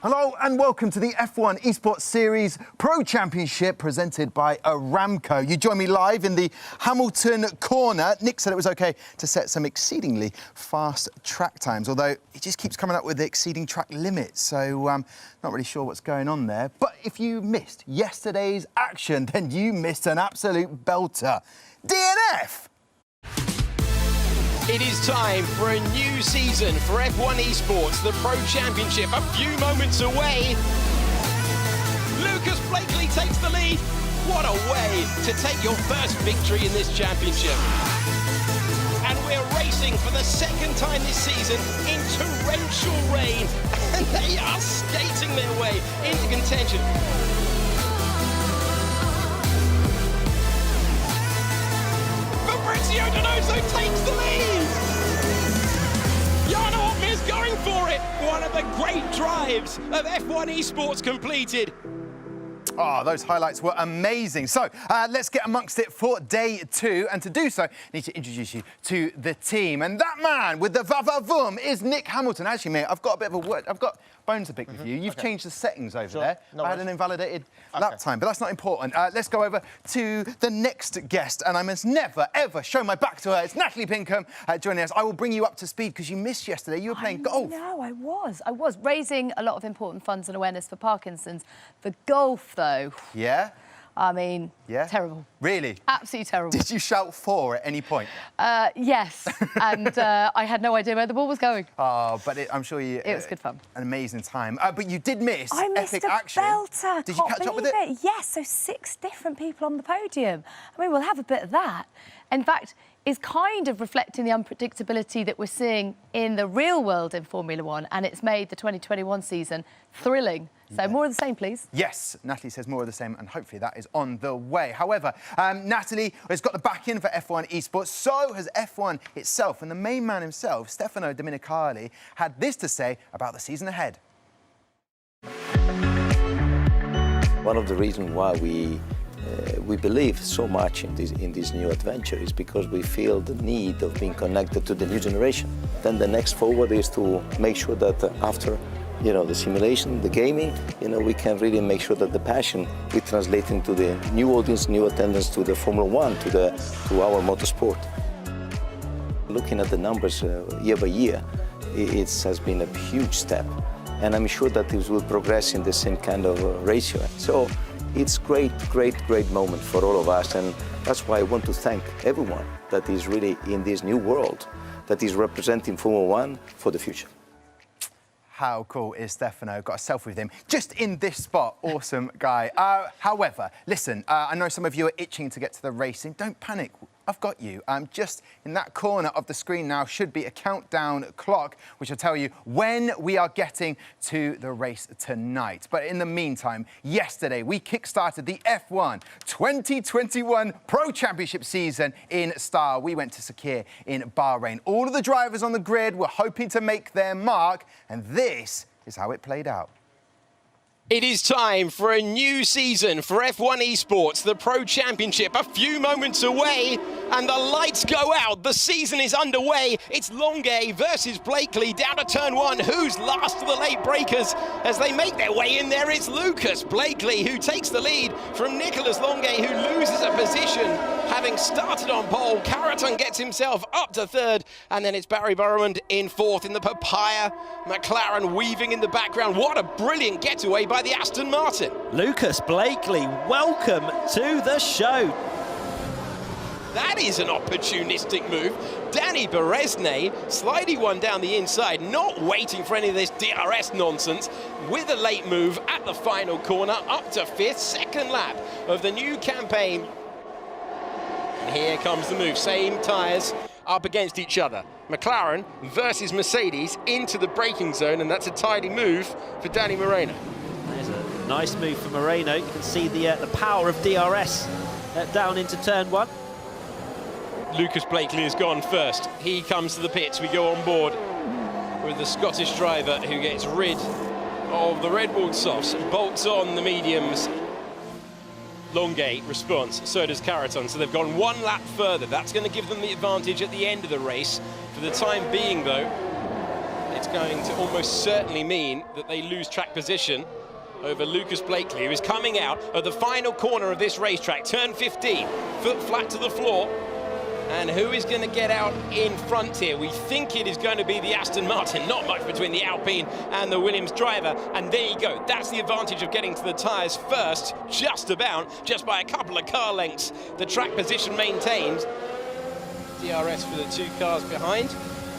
Hello and welcome to the F1 Esports Series Pro Championship presented by Aramco. You join me live in the Hamilton corner. Nick said it was okay to set some exceedingly fast track times, although he just keeps coming up with the exceeding track limits, so not really sure what's going on there. But if you missed yesterday's action, then you missed an absolute belter. DNF! It is time for a new season for F1 Esports, the Pro Championship, a few moments away. Lucas Blakely takes the lead. What a way to take your first victory in this championship. And we're racing for the second time this season in torrential rain. And they are skating their way into contention. lives of F1 Esports completed. Oh, those highlights were amazing. So let's get amongst it for day 2. And to do so, I need to introduce you to the team. And that man with the va-va-voom is Nick Hamilton. Actually, mate, I've got a bit of a word. I've got bones to pick with you. You've changed the settings over there. No I had an invalidated lap time, but that's not important. Let's go over to the next guest. And I must never, ever show my back to her. It's Natalie Pinkham joining us. I will bring you up to speed because you missed yesterday. You were playing golf. No, I was raising a lot of important funds and awareness for Parkinson's. The golf, though. Yeah? I mean, terrible. Really? Absolutely terrible. Did you shout 4 at any point? Yes, and I had no idea where the ball was going. Oh, but I'm sure you... It was good fun. An amazing time. But you did miss I missed epic a action. belter. Did you catch up with it? Yes, so 6 different people on the podium. I mean, we'll have a bit of that. In fact, is kind of reflecting the unpredictability that we're seeing in the real world in Formula One, and it's made the 2021 season thrilling. So more of the same, please. Yes, Natalie says more of the same, and hopefully that is on the way. However, Natalie has got the back-in for F1 Esports, so has F1 itself. And the main man himself, Stefano Domenicali, had this to say about the season ahead. One of the reasons why we believe so much in this new adventure is because we feel the need of being connected to the new generation. Then the next forward is to make sure that after the simulation, the gaming, we can really make sure that the passion we translate into the new audience, new attendance to the Formula One, to our motorsport. Looking at the numbers year by year, it has been a huge step, and I'm sure that this will progress in the same kind of ratio. So it's great moment for all of us, and that's why I want to thank everyone that is really in this new world, that is representing Formula One for the future. How cool is Stefano? Got a selfie with him just in this spot. Awesome guy. However, listen, I know some of you are itching to get to the racing. Don't panic. I've got you. Just in that corner of the screen now should be a countdown clock, which will tell you when we are getting to the race tonight. But in the meantime, yesterday we kick-started the F1 2021 Pro Championship season in style. We went to Sakir in Bahrain. All of the drivers on the grid were hoping to make their mark, and this is how it played out. It is time for a new season for F1 Esports, the Pro Championship, a few moments away, and the lights go out. The season is underway. It's Longuet versus Blakely down to turn 1. Who's last of the late breakers? As they make their way in there, it's Lucas Blakely who takes the lead from Nicolas Longuet, who loses a position, having started on pole. Carreton gets himself up to 3rd, and then it's Barry Burrowand in 4th in the Papaya. McLaren weaving in the background. What a brilliant getaway by the Aston Martin. Lucas Blakely, welcome to the show. That is an opportunistic move. Danny Berezne sliding one down the inside, not waiting for any of this DRS nonsense, with a late move at the final corner, up to 5th, 2nd lap of the new campaign. And here comes the move, same tyres up against each other. McLaren versus Mercedes into the braking zone, and that's a tidy move for Danny Moreno. There's a nice move for Moreno. You can see the power of DRS down into turn 1. Lucas Blakely has gone first. He comes to the pits. We go on board with the Scottish driver who gets rid of the Red Bull softs, bolts on the mediums. Longuet responds, so does Carreton. So they've gone 1 lap further. That's going to give them the advantage at the end of the race. For the time being, though, it's going to almost certainly mean that they lose track position over Lucas Blakely, who is coming out of the final corner of this racetrack, turn 15, foot flat to the floor. And who is going to get out in front here? We think it is going to be the Aston Martin. Not much between the Alpine and the Williams driver. And there you go. That's the advantage of getting to the tyres first, just by a couple of car lengths. The track position maintained. DRS for the 2 cars behind.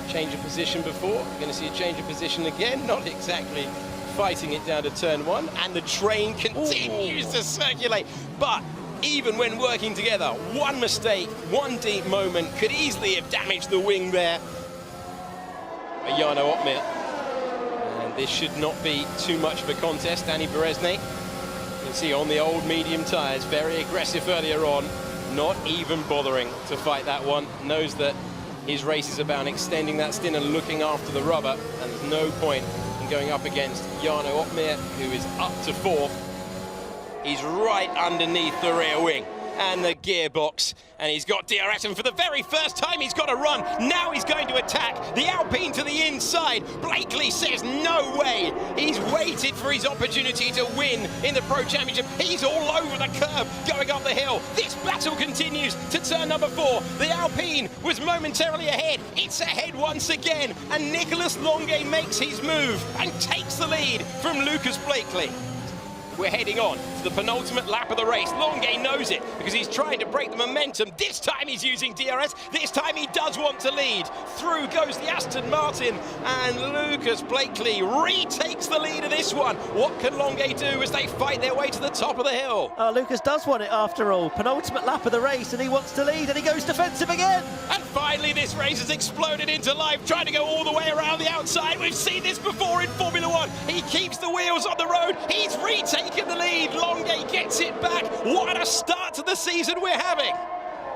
Change of position before. We're going to see a change of position again. Not exactly fighting it down to turn 1. And the train continues to circulate. But even when working together, one mistake, one deep moment could easily have damaged the wing there. Jarno Opmeer. And this should not be too much of a contest. Danny Berezne, you can see on the old medium tyres, very aggressive earlier on, not even bothering to fight that one. Knows that his race is about extending that stint and looking after the rubber, and there's no point in going up against Jarno Opmeer, who is up to 4th. He's right underneath the rear wing and the gearbox, and he's got DRS, and for the very first time he's got a run. Now he's going to attack the Alpine to the inside. Blakely says no way. He's waited for his opportunity to win in the Pro Championship. He's all over the curb going up the hill. This battle continues to turn number 4. The Alpine was momentarily ahead. It's ahead once again, and Nicolas Longuet makes his move and takes the lead from Lucas Blakely. We're heading on to the penultimate lap of the race. Longuet knows it because he's trying to break the momentum. This time he's using DRS. This time he does want to lead. Through goes the Aston Martin, and Lucas Blakely retakes the lead of this one. What can Longuet do as they fight their way to the top of the hill? Oh, Lucas does want it after all. Penultimate lap of the race, and he wants to lead, and he goes defensive again. And finally this race has exploded into life, trying to go all the way around the outside. We've seen this before in Formula 1. He keeps the wheels on the road. He's retaken the lead. Longuet gets it back. What a start to the season we're having.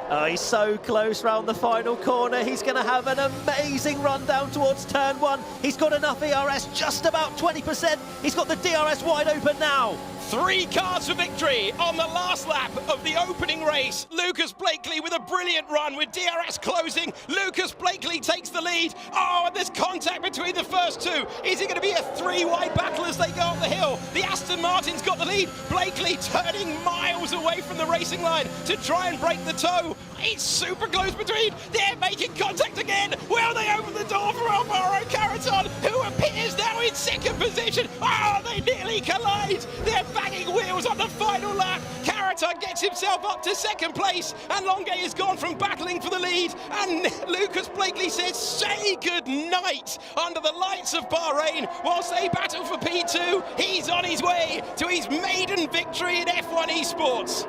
Oh, he's so close round the final corner. He's going to have an amazing run down towards turn 1. He's got enough ERS, just about 20%. He's got the DRS wide open now. 3 cars for victory on the last lap of the opening race. Lucas Blakely with a brilliant run with DRS closing. Lucas Blakely takes the lead. Oh, and there's contact between the first 2. Is it going to be a 3-wide battle as they go up the hill? The Aston Martin's got the lead. Blakely turning miles away from the racing line to try and break the toe. It's super close between. They're making contact again. Will they open the door for Alvaro Carreton, who appears now in 2nd position? Oh, they nearly collide. They're banging wheels on the final lap. Carreton gets himself up to 2nd place, and Longuet has gone from battling for the lead. And Lucas Blakely says, say good night under the lights of Bahrain whilst they battle for P2. He's on his way to his maiden victory in F1 Esports.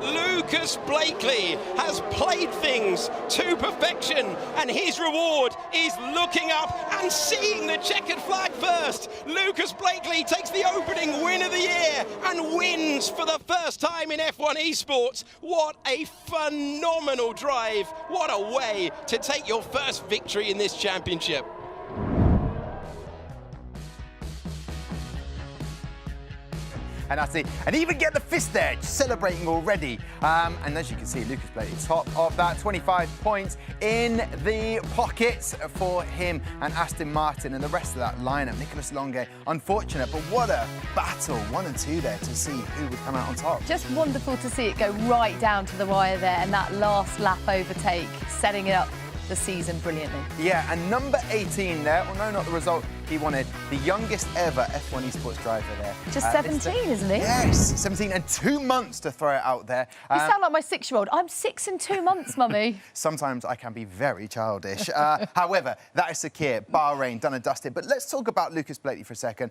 Lucas Blakely has played things to perfection, and his reward is looking up and seeing the checkered flag first. Lucas Blakely takes the opening win of the year and wins for the first time in F1 Esports. What a phenomenal drive. What a way to take your first victory in this championship. And that's it. And even get the fist there, celebrating already. And as you can see, Lucas Blakely, top of that, 25 points in the pockets for him and Aston Martin and the rest of that lineup. Nicolas Longuet, unfortunate, but what a battle, 1 and 2 there to see who would come out on top. Just wonderful to see it go right down to the wire there, and that last lap overtake, setting it up the season brilliantly. Yeah, and number 18 there, well, no, not the result he wanted, the youngest ever F1 Esports driver there. Just 17, isn't he? Yes, 17 and 2 months to throw it out there. You sound like my 6-year-old. I'm 6 and 2 months, Mummy. Sometimes I can be very childish. However, that is secure. Bahrain, done and dusted. But let's talk about Lucas Blakely for a second.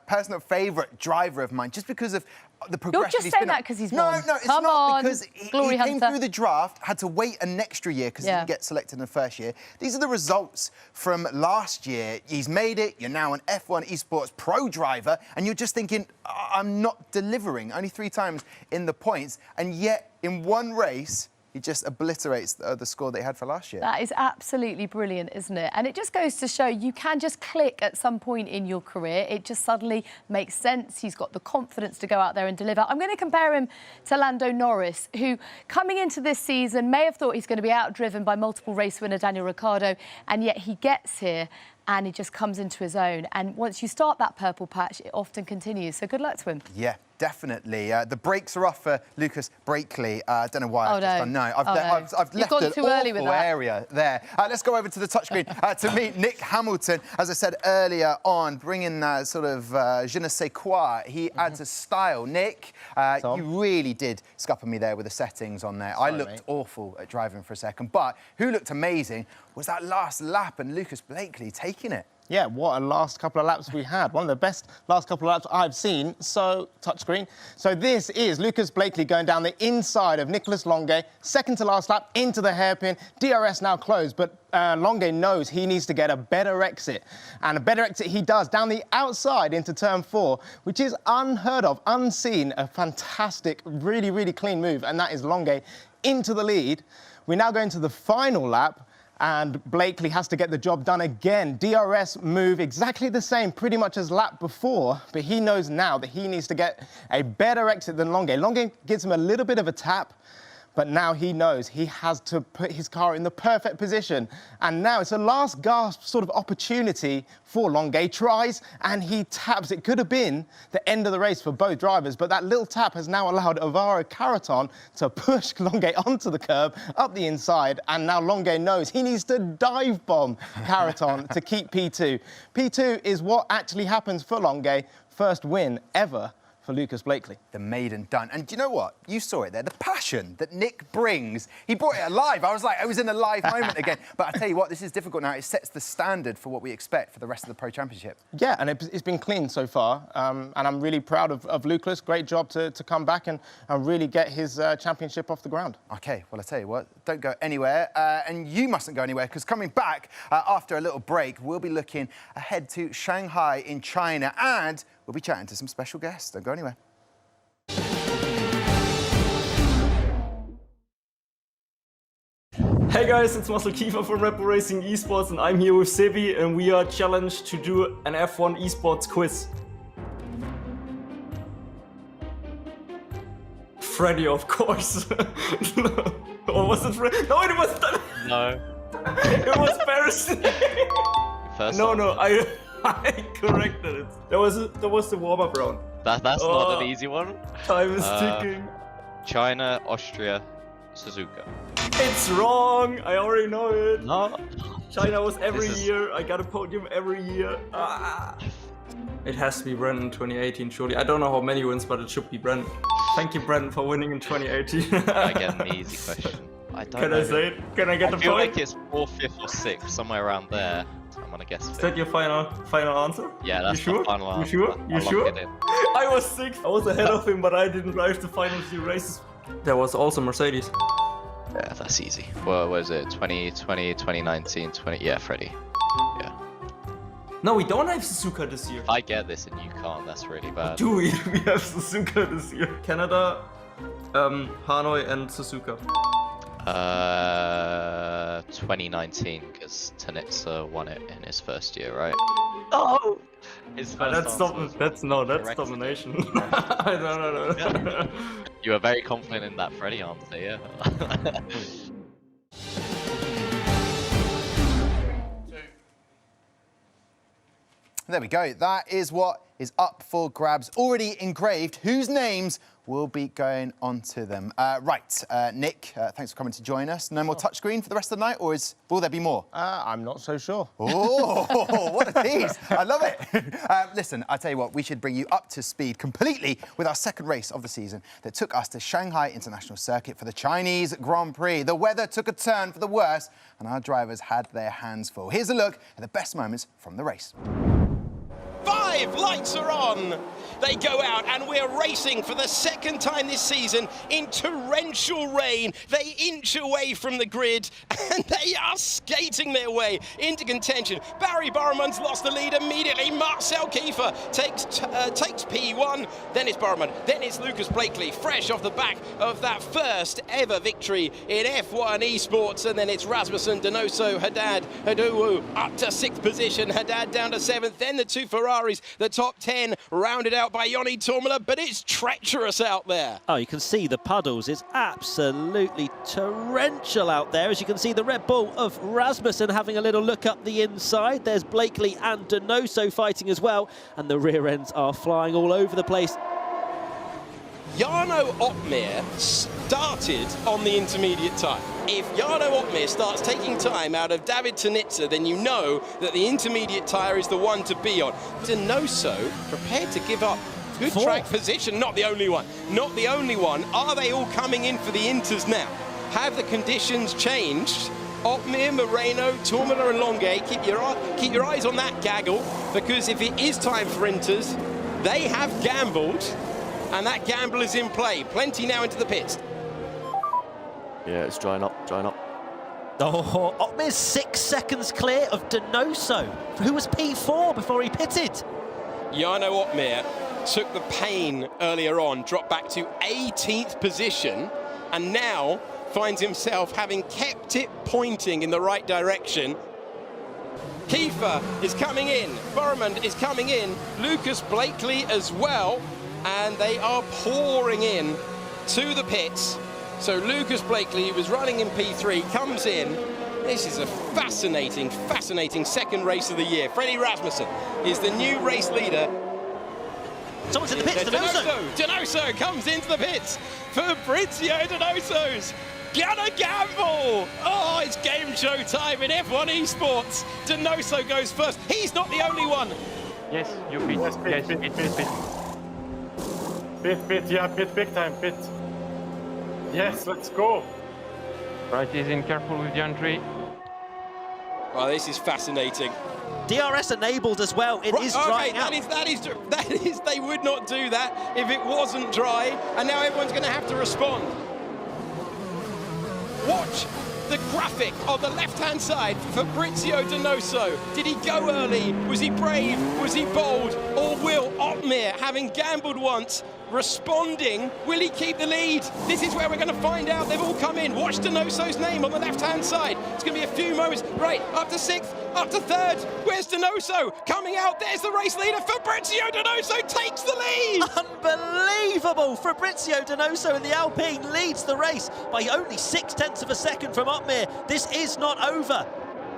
Personal favourite driver of mine, just because of the progression. You're just saying that because he's won. No, it's Come not, on, because he Glory came Hunter. through the draft, had to wait an extra year because he didn't get selected in the first year. These are the results from last year. He's made it. You're now an F1 Esports Pro driver, and you're just thinking, I'm not delivering. Only 3 times in the points, and yet in one race, he just obliterates the score that he had for last year. That is absolutely brilliant, isn't it? And it just goes to show you can just click at some point in your career. It just suddenly makes sense. He's got the confidence to go out there and deliver. I'm going to compare him to Lando Norris, who, coming into this season, may have thought he's going to be outdriven by multiple race winner Daniel Ricciardo, and yet he gets here and he just comes into his own. And once you start that purple patch, it often continues. So good luck to him. Yeah, definitely. The brakes are off for Lucas Blakely. I don't know why I've just done. No, I've left an too early with awful that area there. Let's go over to the touchscreen to meet Nick Hamilton. As I said earlier on, bringing that sort of je ne sais quoi. He adds a style. Nick, you really did scupper me there with the settings on there. Sorry, I looked mate. awful at driving for a second. But who looked amazing was that last lap, and Lucas Blakely taking it. Yeah, what a last couple of laps we had. One of the best last couple of laps I've seen. So, touchscreen. So this is Lucas Blakely going down the inside of Nicolas Longuet, second to last lap, into the hairpin. DRS now closed, but Longuet knows he needs to get a better exit. And a better exit he does down the outside into turn 4, which is unheard of, unseen. A fantastic, really, really clean move. And that is Longuet into the lead. We're now going to the final lap. And Blakely has to get the job done again. DRS move exactly the same, pretty much as lap before, but he knows now that he needs to get a better exit than Longuet. Longuet gives him a little bit of a tap, but now he knows he has to put his car in the perfect position. And now it's a last gasp sort of opportunity for Longuet. Tries and he taps. It could have been the end of the race for both drivers, but that little tap has now allowed Alvaro Carreton to push Longuet onto the curb, up the inside, and now Longuet knows he needs to dive bomb Carreton to keep P2. P2 is what actually happens for Longuet. First win ever for Lucas Blakely. The maiden done. And do you know what? You saw it there. The passion that Nick brings. He brought it alive. I was like, I was in a live moment again. But I tell you what, this is difficult now. It sets the standard for what we expect for the rest of the Pro Championship. Yeah, and it's been clean so far. And I'm really proud of Lucas. Great job to come back and really get his championship off the ground. OK, well, I tell you what, don't go anywhere. And you mustn't go anywhere, because coming back after a little break, we'll be looking ahead to Shanghai in China. And we'll be chatting to some special guests. Don't go anywhere. Hey guys, it's Marcel Kiefer from Red Bull Racing Esports, and I'm here with Sebi, and we are challenged to do an F1 Esports quiz. Freddy, of course. Or was it Freddy? No, it was... No. It was Paris. No, I corrected it. That was the warm-up round. That's not an easy one. Time is ticking. China, Austria, Suzuka. It's wrong. I already know it. No. China was every year. I got a podium every year. It has to be Brennan in 2018, surely. I don't know how many wins, but it should be Brennan. Thank you, Brennan, for winning in 2018. I get an easy question. I don't know. Can I say it? Can I get the I feel point? like it's 4th, 5th, or 6th, somewhere around there. I'm gonna guess 5th. Is that your final answer? Yeah, that's you sure? the final answer. You sure? You sure? I was 6th. I was ahead of him, but I didn't drive the final few races. There was also Mercedes. Yeah, that's easy. Well, what is it? 2020, 2019, 20... Yeah, Freddy. Yeah. No, we don't have Suzuka this year. If I get this and you can't, that's really bad. Do we? We have Suzuka this year. Canada, Hanoi, and Suzuka. 2019, because Tanitsa won it in his first year, right? Oh! His first That's domination. No. Yeah. You were very confident in that Freddy answer, yeah. There we go. That is what is up for grabs. Already engraved. Whose names will be going onto them? Nick, thanks for coming to join us. No more touchscreen for the rest of the night, or will there be more? I'm not so sure. Oh, what a tease. I love it. Listen, I tell you what, we should bring you up to speed completely with our second race of the season that took us to Shanghai International Circuit for the Chinese Grand Prix. The weather took a turn for the worse, and our drivers had their hands full. Here's a look at the best moments from the race. 5 lights are on. They go out, and we're racing for the second time this season in torrential rain. They inch away from the grid, and they are skating their way into contention. Barry Borman's lost the lead immediately. Marcel Kiefer takes P1. Then it's Borman. Then it's Lucas Blakely, fresh off the back of that first ever victory in F1 Esports. And then it's Rasmussen, Donoso, Haddad, Hadowo up to 6th position. Haddad down to 7th. Then the 2 Ferraris, the top 10, rounded out by Joni Tormela, but it's treacherous out there. Oh, you can see the puddles. It's absolutely torrential out there. As you can see, the Red Bull of Rasmussen having a little look up the inside. There's Blakely and Donoso fighting as well, and the rear ends are flying all over the place. Jarno Opmeer started on the intermediate time. If Jarno Opmeer starts taking time out of David Tanitsa, then you know that the intermediate tyre is the one to be on. Donoso prepared to give up good track position, not the only one. Not the only one. Are they all coming in for the inters now? Have the conditions changed? Opmeer, Moreno, Tormela and Longuet, keep your eyes on that gaggle, because if it is time for inters, they have gambled. And that gamble is in play. Plenty now into the pits. Yeah, it's drying up. Oh, Opmeer's 6 seconds clear of Donoso, who was P4 before he pitted. Jarno Opmeer took the pain earlier on, dropped back to 18th position, and now finds himself having kept it pointing in the right direction. Kiefer is coming in, Boromund is coming in, Lucas Blakely as well, and they are pouring in to the pits. So Lucas Blakely, who was running in P3, comes in. This is a fascinating, fascinating second race of the year. Freddie Rasmussen is the new race leader. Someone's in the pits, Donoso comes into the pits. Fabrizio Donoso's gonna gamble. Oh, it's game show time in F1 Esports. Donoso goes first. He's not the only one. Yes, you pit. Yes, pit, yeah, pit, big time, pit. Yes, let's go. Right, is in, careful with the entry. Oh, this is fascinating. DRS enabled as well. It is drying out. That is, they would not do that if it wasn't dry, and now everyone's going to have to respond. Watch the graphic on the left-hand side for Fabrizio Donoso. Did he go early? Was he brave? Was he bold? Or will Otmir, having gambled once, responding, will he keep the lead? This is where we're going to find out. They've all come in. Watch Donoso's name on the left-hand side. It's going to be a few moments. Right, up to 6th, up to 3rd. Where's Donoso? Coming out. There's the race leader. Fabrizio Donoso takes the lead. Unbelievable. Fabrizio Donoso in the Alpine leads the race by only 0.6 of a second from Otmir. This is not over.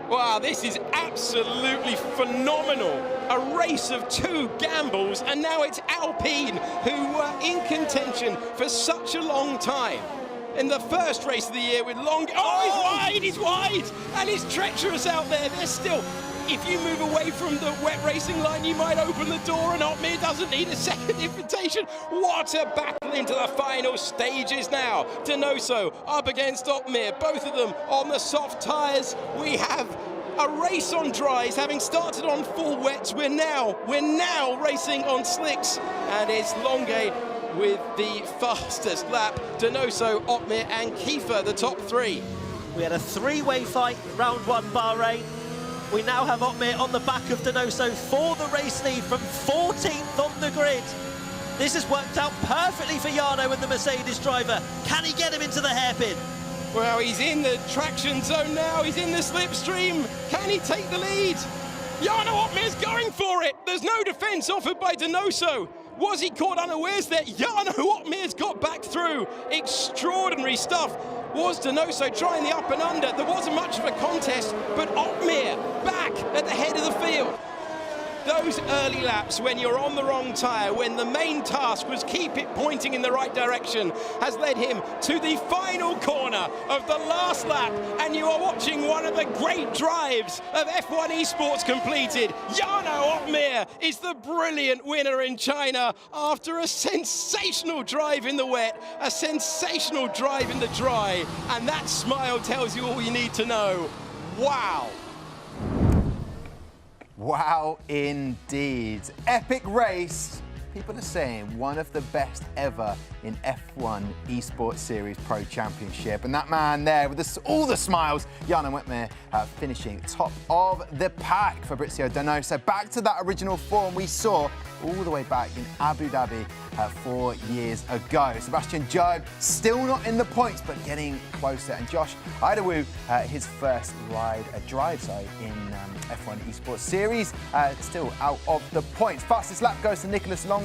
Wow, this is absolutely phenomenal. A race of 2 gambles, and now it's Alpine, who were in contention for such a long time. In the first race of the year with he's wide, and he's treacherous out there. There's still, if you move away from the wet racing line, you might open the door, and Otmir doesn't need a second invitation. What a battle into the final stages now. Donoso up against Otmir, both of them on the soft tyres. We have a race on dries, having started on full wets. We're now racing on slicks, and it's Longue with the fastest lap. Donoso, Otmir and Kiefer, the top 3. We had a 3-way fight, round 1 Bahrain. We now have Otmir on the back of Donoso for the race lead from 14th on the grid. This has worked out perfectly for Jarno and the Mercedes driver. Can he get him into the hairpin? Well, he's in the traction zone now. He's in the slipstream. Can he take the lead? Jarno Otmir's going for it. There's no defence offered by Donoso. Was he caught unawares there? Jarno Otmir's got back through. Extraordinary stuff. Was Donoso trying the up and under? There wasn't much of a contest, but Otmir back at the head of the field. Those early laps when you're on the wrong tyre, when the main task was keep it pointing in the right direction, has led him to the final corner of the last lap, and you are watching one of the great drives of F1 Esports completed. Jarno Otmir is the brilliant winner in China after a sensational drive in the wet, a sensational drive in the dry, and that smile tells you all you need to know. Wow. Wow, indeed. Epic race. People are saying one of the best ever in F1 Esports Series Pro Championship. And that man there with all the smiles, Jarno Otmir, finishing top of the pack. Fabrizio Donoso back to that original form we saw all the way back in Abu Dhabi 4 years ago. Sebastian Job still not in the points, but getting closer. And Josh Idawu, his first drive in F1 Esports Series, still out of the points. Fastest lap goes to Nicolas Longue,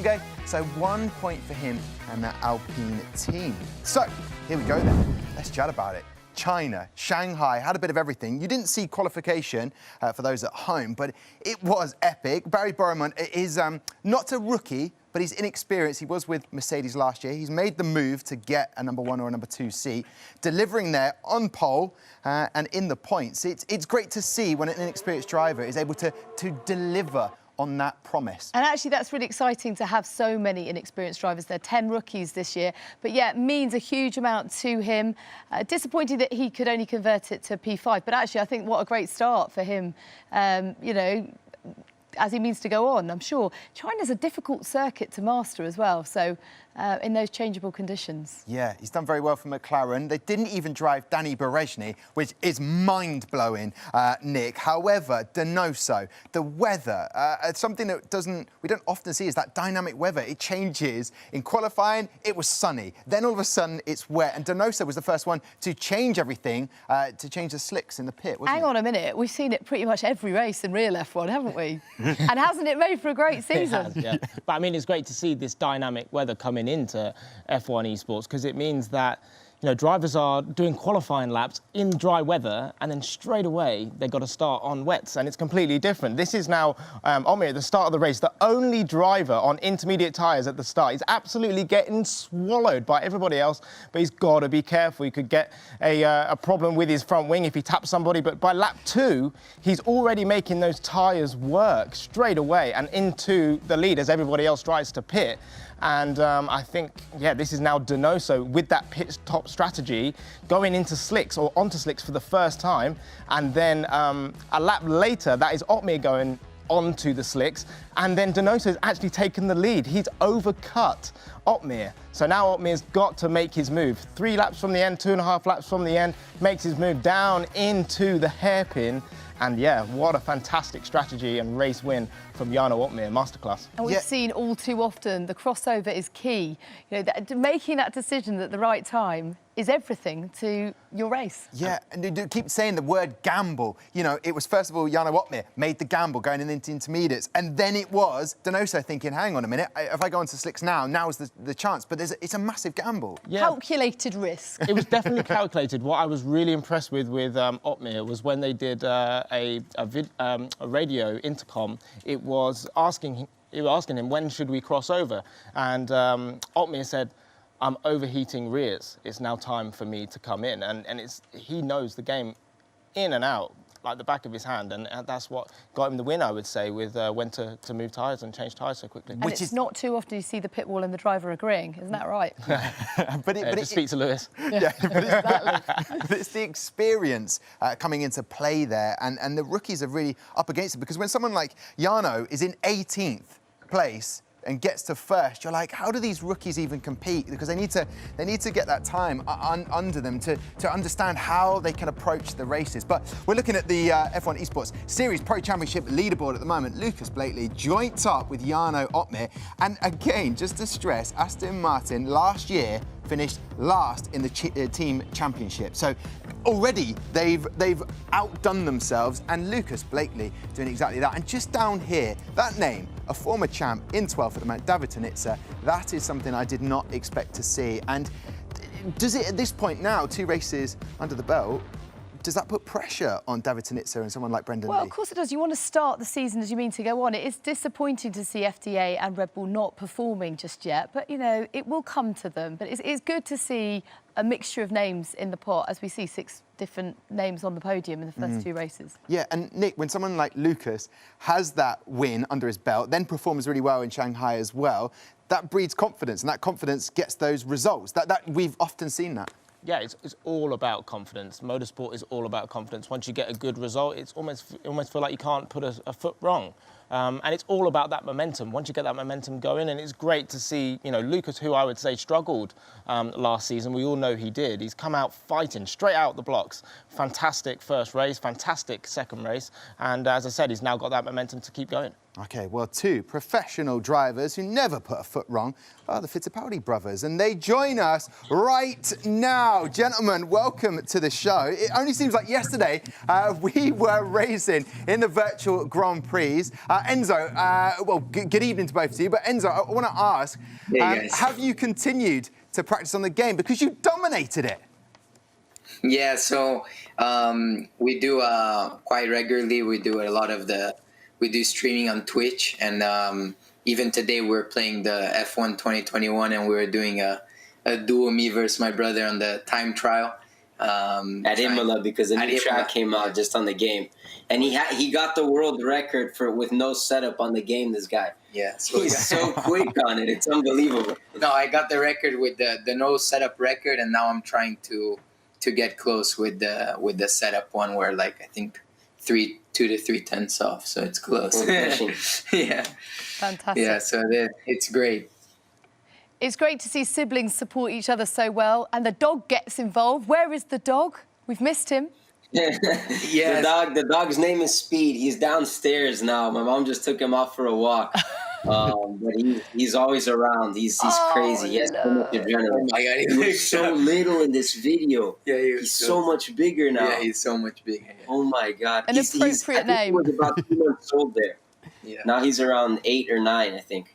so 1 point for him and that Alpine team. So here we go then. Let's chat about it. China, Shanghai, had a bit of everything. You didn't see qualification for those at home, but it was epic. Barry Boromund is not a rookie, but he's inexperienced. He was with Mercedes last year. He's made the move to get a number 1 or a number 2 seat, delivering there on pole and in the points. It's great to see when an inexperienced driver is able to deliver on that promise. And actually, that's really exciting to have so many inexperienced drivers there, 10 rookies this year. But yeah, it means a huge amount to him. Disappointing that he could only convert it to P5, but actually, I think what a great start for him. You know, as he means to go on, I'm sure. China's a difficult circuit to master as well, so in those changeable conditions. Yeah, he's done very well for McLaren. They didn't even drive Danny Berejny, which is mind-blowing, Nick. However, Donoso, the weather, something that we don't often see is that dynamic weather. It changes. In qualifying, it was sunny. Then all of a sudden, it's wet. And Donoso was the first one to change everything, to change the slicks in the pit, wasn't Hang on a minute. We've seen it pretty much every race in real F1, haven't we? And hasn't it made for a great season? It has, yeah. But I mean, it's great to see this dynamic weather coming into F1 Esports, because it means that drivers are doing qualifying laps in dry weather, and then straight away they've got to start on wets, and it's completely different. This is now Omir at the start of the race, the only driver on intermediate tyres at the start. He's absolutely getting swallowed by everybody else, but he's got to be careful. He could get a problem with his front wing if he taps somebody, but by lap 2, he's already making those tyres work straight away and into the lead as everybody else tries to pit. And I think, this is now Donoso with that pit stop strategy going into slicks or onto slicks for the first time. And then a lap later, that is Otmir going onto the slicks. And then Donoso has actually taken the lead. He's overcut Otmir. So now Otmir's got to make his move. 3 laps from the end, 2.5 laps from the end, makes his move down into the hairpin. And what a fantastic strategy and race win from Jarno Otmir, masterclass. And we've seen all too often the crossover is key. Making that decision at the right time is everything to your race. Yeah, and you do keep saying the word gamble. It was first of all Jarno Otmir made the gamble going into intermediates, and then it was Donoso thinking, hang on a minute, if I go onto slicks now's the chance. But it's a massive gamble. Yeah. Calculated risk. It was definitely calculated. What I was really impressed with Otmir was when they did a radio intercom. It was asking him, when should we cross over? And Otmir said, I'm overheating rears. It's now time for me to come in. And he knows the game in and out, like the back of his hand. And that's what got him the win, I would say, with when to move tyres and change tyres so quickly. And it's not too often you see the pit wall and the driver agreeing, isn't that right? but just speak to Lewis. Yeah, but it's the experience coming into play there. And the rookies are really up against it, because when someone like Jarno is in 18th place and gets to first, you're like, how do these rookies even compete? Because they need to get that time under them to understand how they can approach the races. But we're looking at the F1 Esports Series Pro Championship leaderboard at the moment. Lucas Blakely joint top with Jarno Otmir. And again, just to stress, Aston Martin last year finished last in the team championship. So already they've outdone themselves, and Lucas Blakely doing exactly that. And just down here, that name, a former champ in 12th at the moment, David Tonitza, that is something I did not expect to see. And does it, at this point now, 2 races under the belt, does that put pressure on David Tonitza and someone like Brendan Lee? Well, of course it does. You want to start the season as you mean to go on. It is disappointing to see FDA and Red Bull not performing just yet, but, it will come to them. But it's good to see a mixture of names in the pot, as we see 6 different names on the podium in the first 2 races. Yeah, and Nick, when someone like Lucas has that win under his belt, then performs really well in Shanghai as well, that breeds confidence, and that confidence gets those results. That we've often seen that. Yeah, it's all about confidence. Motorsport is all about confidence. Once you get a good result, it's almost feel like you can't put a foot wrong. And it's all about that momentum. Once you get that momentum going, and it's great to see, Lucas, who I would say struggled last season. We all know he did. He's come out fighting straight out the blocks. Fantastic first race, fantastic second race. And as I said, he's now got that momentum to keep going. OK, well, 2 professional drivers who never put a foot wrong are the Fittipaldi brothers, and they join us right now. Gentlemen, welcome to the show. It only seems like yesterday we were racing in the virtual Grand Prix. Enzo, good evening to both of you, but Enzo, I want to ask, have you continued to practice on the game? Because you dominated it. Yeah, so we do quite regularly. We do a lot of we do streaming on Twitch, and even today we're playing the F1 2021, and we were doing a duo, me versus my brother, on the time trial at Imola, because the new track came out just on the game, and he got the world record with no setup on the game. This guy, so he's so quick on it. It's unbelievable. No, I got the record with the no setup record, and now I'm trying to get close with the setup one, where I think 2 to 3 tenths off, so it's close. Yeah. Fantastic. Yeah, so it's great. It's great to see siblings support each other so well, and the dog gets involved. Where is the dog? We've missed him. Yeah. The dog's name is Speed. He's downstairs now. My mom just took him out for a walk. But he's always around. He's crazy. He has so much adrenaline. Oh my God, he was so little in this video. Yeah, he's so much bigger now. Yeah, he's so much bigger. Yeah. Oh my God. An appropriate name. He was about 2 months old there. Yeah. Now he's around 8 or 9, I think.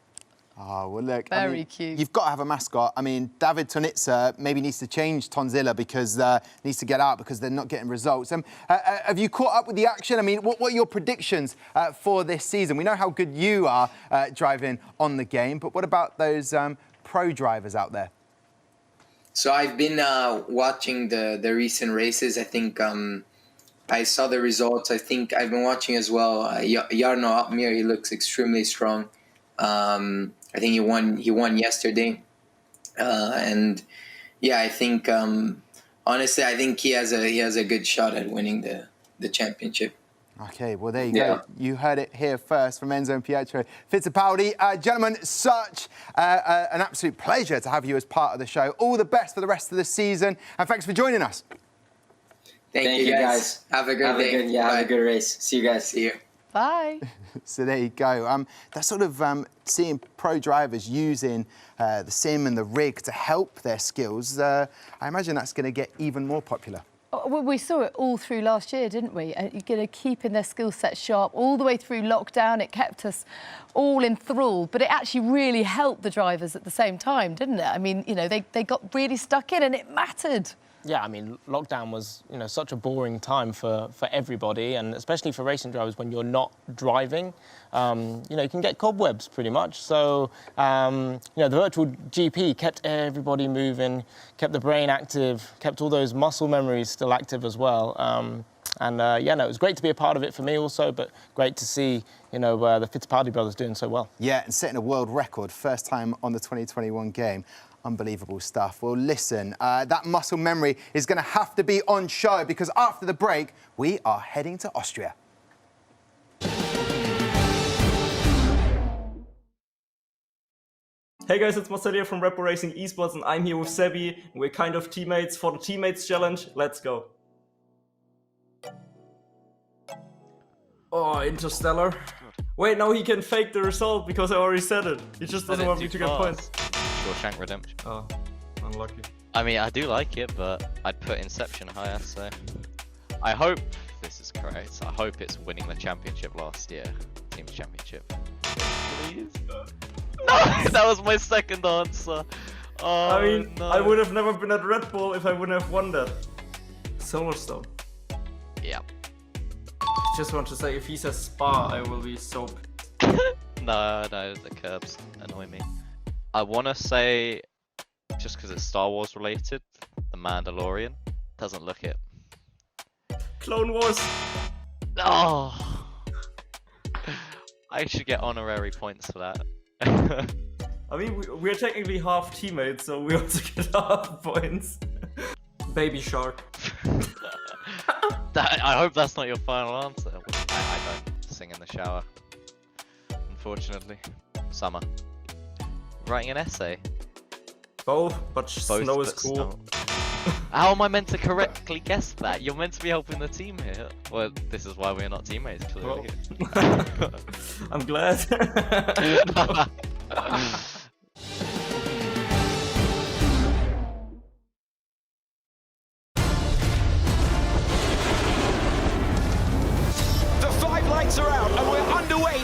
Oh, well, look. Very cute. You've got to have a mascot. I mean, David Tonitsa maybe needs to change Tonzilla because needs to get out because they're not getting results. Have you caught up with the action? I mean, what are your predictions for this season? We know how good you are driving on the game, but what about those pro drivers out there? So I've been watching the recent races. I think I saw the results. I think I've been watching as well. Jarno Apmir, he looks extremely strong. I think he won yesterday, and yeah, I think honestly, I think he has a good shot at winning the championship. Okay, well there you go. You heard it here first from Enzo and Pietro Fittipaldi. Gentlemen, such an absolute pleasure to have you as part of the show. All the best for the rest of the season, and thanks for joining us. Thank you guys. Have a good day. Have a good race. See you guys. See you. Bye. So there you go. That's sort of seeing pro drivers using the sim and the rig to help their skills. I imagine that's going to get even more popular. Well, we saw it all through last year, didn't we? You're going to keep in their skill set sharp all the way through lockdown. It kept us all enthralled, but it actually really helped the drivers at the same time, didn't it? I mean, you know, they got really stuck in and it mattered. Yeah, I mean, lockdown was, such a boring time for everybody, and especially for racing drivers when you're not driving. You can get cobwebs pretty much. So, the virtual GP kept everybody moving, kept the brain active, kept all those muscle memories still active as well. It was great to be a part of it for me also, but great to see, the Fittipaldi brothers doing so well. Yeah, and setting a world record, first time on the 2021 game. Unbelievable stuff. Well, listen, that muscle memory is going to have to be on show because after the break, we are heading to Austria. Hey guys, it's Marcel here from Repo Racing Esports, and I'm here with Sebi. We're kind of teammates for the Teammates Challenge. Let's go. Oh, Interstellar. Wait, no, he can fake the result because I already said it. He just doesn't want me to get points. Shawshank Redemption. Oh, unlucky. I mean, I do like it, but I'd put Inception higher, so... I hope this is correct. I hope it's winning the championship last year. Team's championship. Please? No, that was my second answer. Oh, I mean, no. I would have never been at Red Bull if I wouldn't have won that. Silverstone. Yeah. Just want to say, if he says Spa, I will be so... No, the curbs annoy me. I want to say, just because it's Star Wars related, The Mandalorian. Doesn't look it. Clone Wars! Oh! I should get honorary points for that. I mean, we're technically half teammates, so we also get half points. Baby Shark. I hope that's not your final answer. I don't sing in the shower, unfortunately. Summer. Writing an essay. Both, but snow is cool. Snow. How am I meant to correctly guess that? You're meant to be helping the team here. Well, this is why we're not teammates, clearly. Well, I'm glad. The 5 lights are out and we're underway.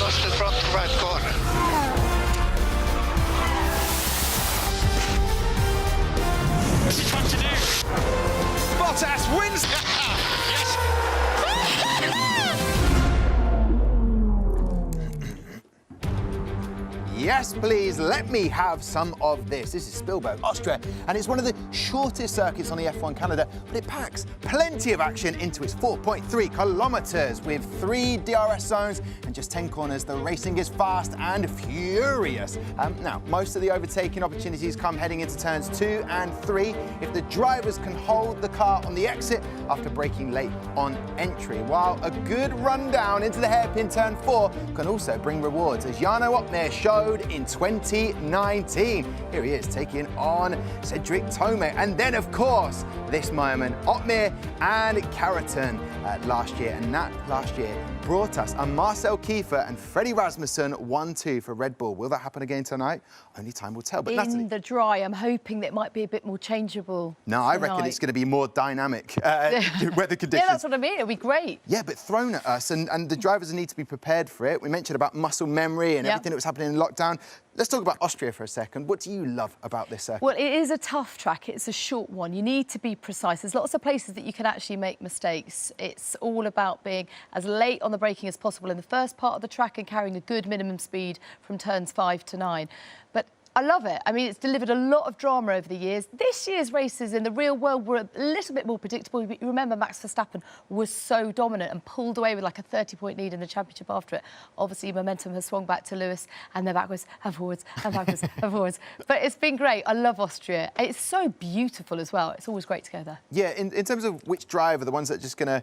Lost in front right corner. What's he trying to do? Bottas wins. Yes. Yes, please, let me have some of this. This is Spielberg, Austria, and it's one of the shortest circuits on the F1 calendar, but it packs plenty of action into its 4.3 kilometres. With 3 DRS zones and just 10 corners, the racing is fast and furious. Now, most of the overtaking opportunities come heading into turns 2 and 3 if the drivers can hold the car on the exit after braking late on entry, while a good rundown into the hairpin turn 4 can also bring rewards, as Jarno Opmeer showed in 2019. Here he is taking on Cedric Tome. And then, of course, this moment, Opmeer and Carrington last year. And that last year brought us a Marcel Kiefer and Freddie Rasmussen 1-2 for Red Bull. Will that happen again tonight? Only time will tell. But in Natalie, the dry, I'm hoping that it might be a bit more changeable. No, I reckon it's going to be more dynamic weather conditions. Yeah, that's what I mean. It'll be great. Yeah, but thrown at us, and the drivers need to be prepared for it. We mentioned about muscle memory and everything that was happening in lockdown. Let's talk about Austria for a second. What do you love about this circuit? Well, it is a tough track. It's a short one. You need to be precise. There's lots of places that you can actually make mistakes. It's all about being as late on the braking as possible in the first part of the track and carrying a good minimum speed from turns 5 to 9. But I love it. I mean, it's delivered a lot of drama over the years. This year's races in the real world were a little bit more predictable. You remember Max Verstappen was so dominant and pulled away with like a 30-point lead in the championship after it. Obviously, momentum has swung back to Lewis, and they're backwards and forwards and backwards and forwards. But it's been great. I love Austria. It's so beautiful as well. It's always great to go there. Yeah, in terms of which driver, the ones that are just going to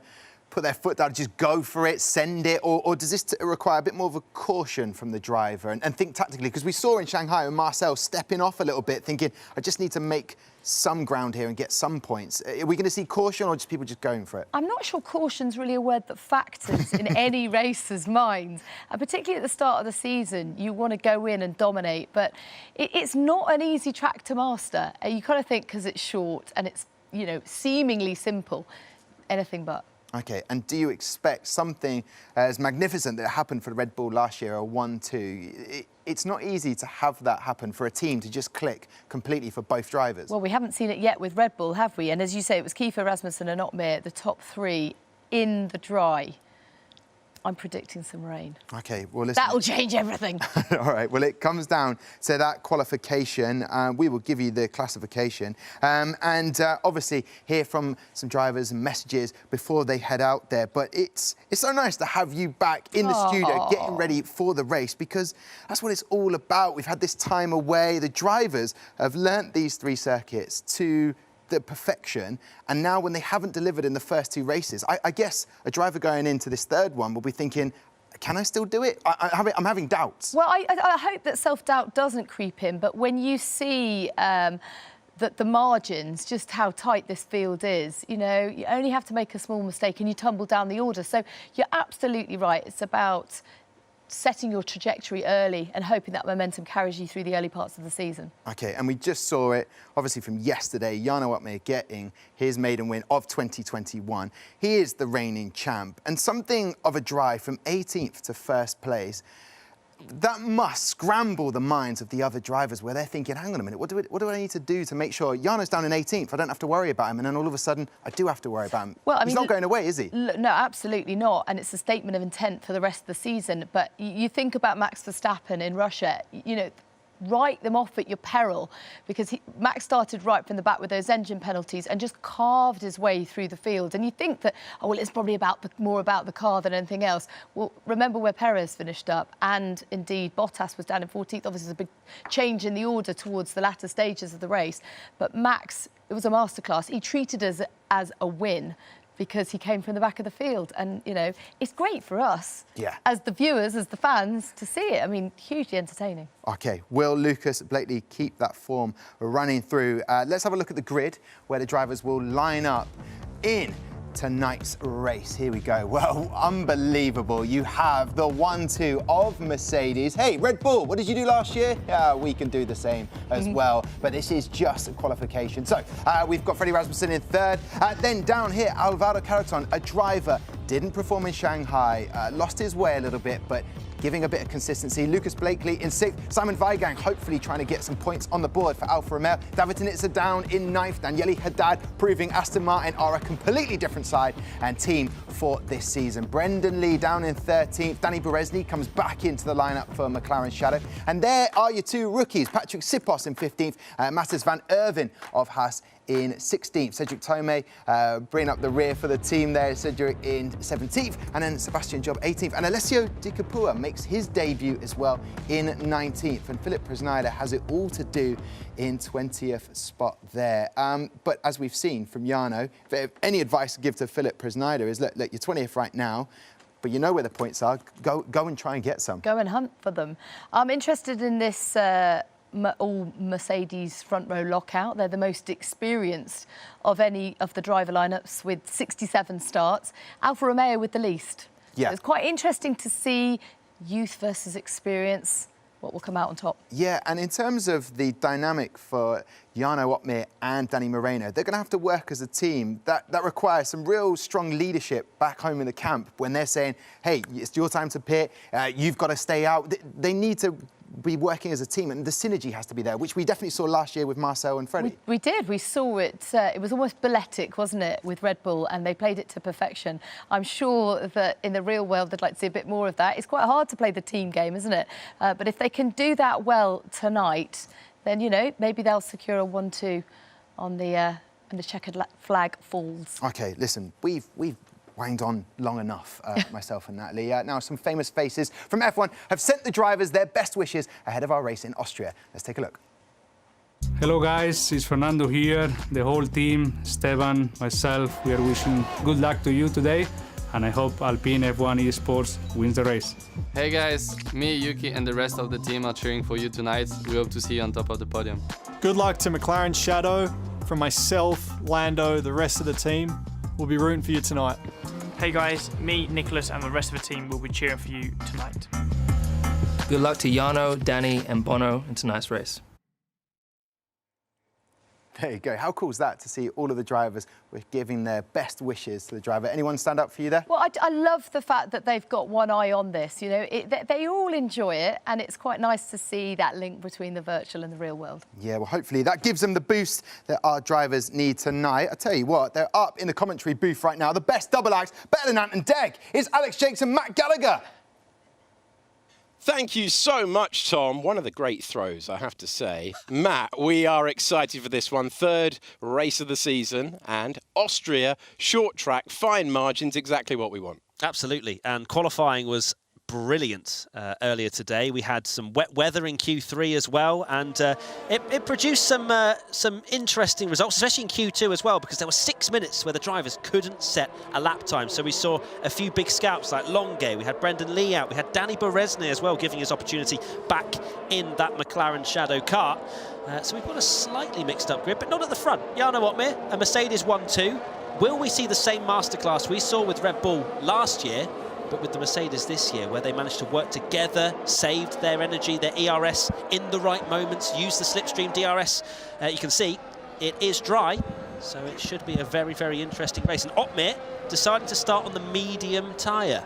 put their foot down, just go for it, send it, or does this require a bit more of a caution from the driver and think tactically? Because we saw in Shanghai and Marcel stepping off a little bit, thinking, I just need to make some ground here and get some points. Are we going to see caution or just people just going for it? I'm not sure caution's really a word that factors in any racer's mind. And particularly at the start of the season, you want to go in and dominate. But it's not an easy track to master. You kind of think because it's short and it's, you know, seemingly simple, anything but. OK, and do you expect something as magnificent that happened for Red Bull last year, a 1-2? It's not easy to have that happen for a team to just click completely for both drivers. Well, we haven't seen it yet with Red Bull, have we? And as you say, it was Kiefer, Rasmussen and Opmeer, the top 3 in the dry. I'm predicting some rain. OK, well, listen. That'll change everything. All right, well, it comes down to that qualification. We will give you the classification. And obviously hear from some drivers and messages before they head out there. But it's so nice to have you back in the studio getting ready for the race, because that's what it's all about. We've had this time away. The drivers have learnt these 3 circuits to the perfection, and now when they haven't delivered in the first 2 races, I guess a driver going into this 3rd one will be thinking, can I still do it? I'm having doubts. Well, I hope that self-doubt doesn't creep in, but when you see that the margins, just how tight this field is, you know, you only have to make a small mistake and you tumble down the order. So you're absolutely right. It's about setting your trajectory early and hoping that momentum carries you through the early parts of the season. OK, and we just saw it, obviously, from yesterday. Jarno Opmeer getting his maiden win of 2021. He is the reigning champ, and something of a drive from 18th to 1st place. That must scramble the minds of the other drivers, where they're thinking, hang on a minute, what do I need to do to make sure Jarno's down in 18th, I don't have to worry about him, and then all of a sudden, I do have to worry about him. Well, I mean, he's not going away, is he? No, absolutely not, and it's a statement of intent for the rest of the season. But you think about Max Verstappen in Russia, you know, write them off at your peril, because Max started right from the back with those engine penalties and just carved his way through the field. And you think that, oh, well, it's probably more about the car than anything else. Well, remember where Perez finished up, and indeed Bottas was down in 14th. Obviously, there's a big change in the order towards the latter stages of the race. But Max, it was a masterclass. He treated us as a win, because he came from the back of the field. And, you know, it's great for us, as the viewers, as the fans, to see it. I mean, hugely entertaining. OK, will Lucas Blakely keep that form running through? Let's have a look at the grid, where the drivers will line up in tonight's race. Here we go. Well, unbelievable. You have the 1-2 of Mercedes. Hey, Red Bull, what did you do last year? We can do the same as well, but this is just a qualification. So we've got Freddie Rasmussen in 3rd. Then down here, Alvaro Carreton, a driver didn't perform in Shanghai, lost his way a little bit, but giving a bit of consistency. Lucas Blakely in 6th, Simon Weigang hopefully trying to get some points on the board for Alfa Romeo. David Nitzer down in 9th, Daniele Haddad proving Aston Martin are a completely different side and team for this season. Brendan Lee down in 13th, Danny Berezny comes back into the lineup for McLaren Shadow. And there are your two rookies, Patrick Sipos in 15th, Matthias van Erven of Haas in 16th. Cedric Tomei bringing up the rear for the team there. Cedric in 17th, and then Sebastian Job 18th. And Alessio Di Capua makes his debut as well in 19th. And Philipp Presneider has it all to do in 20th spot there. But as we've seen from Jarno, any advice to give to Philipp Presneider is, look, you're 20th right now, but you know where the points are. Go and try and get some. Go and hunt for them. I'm interested in this all Mercedes front row lockout. They're the most experienced of any of the driver lineups with 67 starts. Alfa Romeo with the least. Yeah. So it's quite interesting to see youth versus experience, what will come out on top. Yeah, and in terms of the dynamic for Jarno Opmeer and Danny Moreno, they're going to have to work as a team. That requires some real strong leadership back home in the camp when they're saying, hey, it's your time to pit, you've got to stay out. They need to be working as a team, and the synergy has to be there, which we definitely saw last year with Marcel and Freddie. We did. We saw it. It was almost balletic, wasn't it, with Red Bull, and they played it to perfection. I'm sure that in the real world, they'd like to see a bit more of that. It's quite hard to play the team game, isn't it? But if they can do that well tonight, then, you know, maybe they'll secure a 1-2 on the checkered flag falls. OK, listen, we've wanged on long enough, myself and Natalie. Now, some famous faces from F1 have sent the drivers their best wishes ahead of our race in Austria. Let's take a look. Hello guys, it's Fernando here. The whole team, Esteban, myself, we are wishing good luck to you today, and I hope Alpine F1 Esports wins the race. Hey guys, me, Yuki and the rest of the team are cheering for you tonight. We hope to see you on top of the podium. Good luck to McLaren Shadow. From myself, Lando, the rest of the team. We'll be rooting for you tonight. Hey guys, me, Nicholas and the rest of the team will be cheering for you tonight. Good luck to Jarno, Danny and Bono in tonight's race. There you go. How cool is that to see all of the drivers giving their best wishes to the driver? Anyone stand up for you there? Well, I love the fact that they've got one eye on this. You know, they all enjoy it, and it's quite nice to see that link between the virtual and the real world. Yeah, well, hopefully that gives them the boost that our drivers need tonight. I tell you what, they're up in the commentary booth right now. The best double acts, better than Ant and Deg, is Alex Jakes and Matt Gallagher. Thank you so much, Tom. One of the great throws, I have to say. Matt, we are excited for this one. 3rd race of the season, and Austria, short track, fine margins, exactly what we want. Absolutely, and qualifying was brilliant earlier today. We had some wet weather in Q3 as well, and it produced some interesting results, especially in Q2 as well, because there were 6 minutes where the drivers couldn't set a lap time. So we saw a few big scalps like Longue, we had Brendan Lee out, we had Danny Berezny as well, giving his opportunity back in that McLaren Shadow car. So we've got a slightly mixed up grid, but not at the front. Jarno Opmeer, a Mercedes 1-2. Will we see the same masterclass we saw with Red Bull last year, but with the Mercedes this year, where they managed to work together, saved their energy, their ERS in the right moments, used the slipstream DRS? You can see it is dry, so it should be a very, very interesting race. And Opmeer deciding to start on the medium tyre.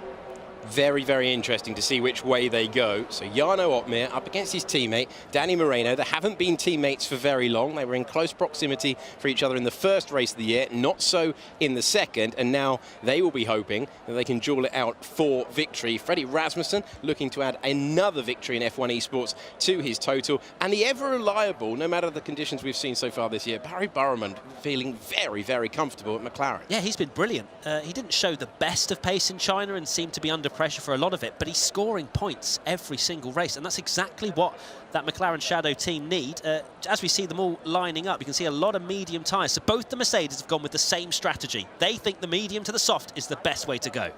Very, very interesting to see which way they go. So Jarno Opmeer up against his teammate, Danny Moreno. They haven't been teammates for very long. They were in close proximity for each other in the first race of the year, not so in the second, and now they will be hoping that they can duel it out for victory. Freddie Rasmussen looking to add another victory in F1 Esports to his total, and the ever-reliable, no matter the conditions we've seen so far this year, Barry Burman feeling very, very comfortable at McLaren. Yeah, he's been brilliant. He didn't show the best of pace in China and seemed to be under pressure for a lot of it, but he's scoring points every single race, and that's exactly what that McLaren Shadow team need. As we see them all lining up, you can see a lot of medium tyres. So both the Mercedes have gone with the same strategy. They think the medium to the soft is the best way to go.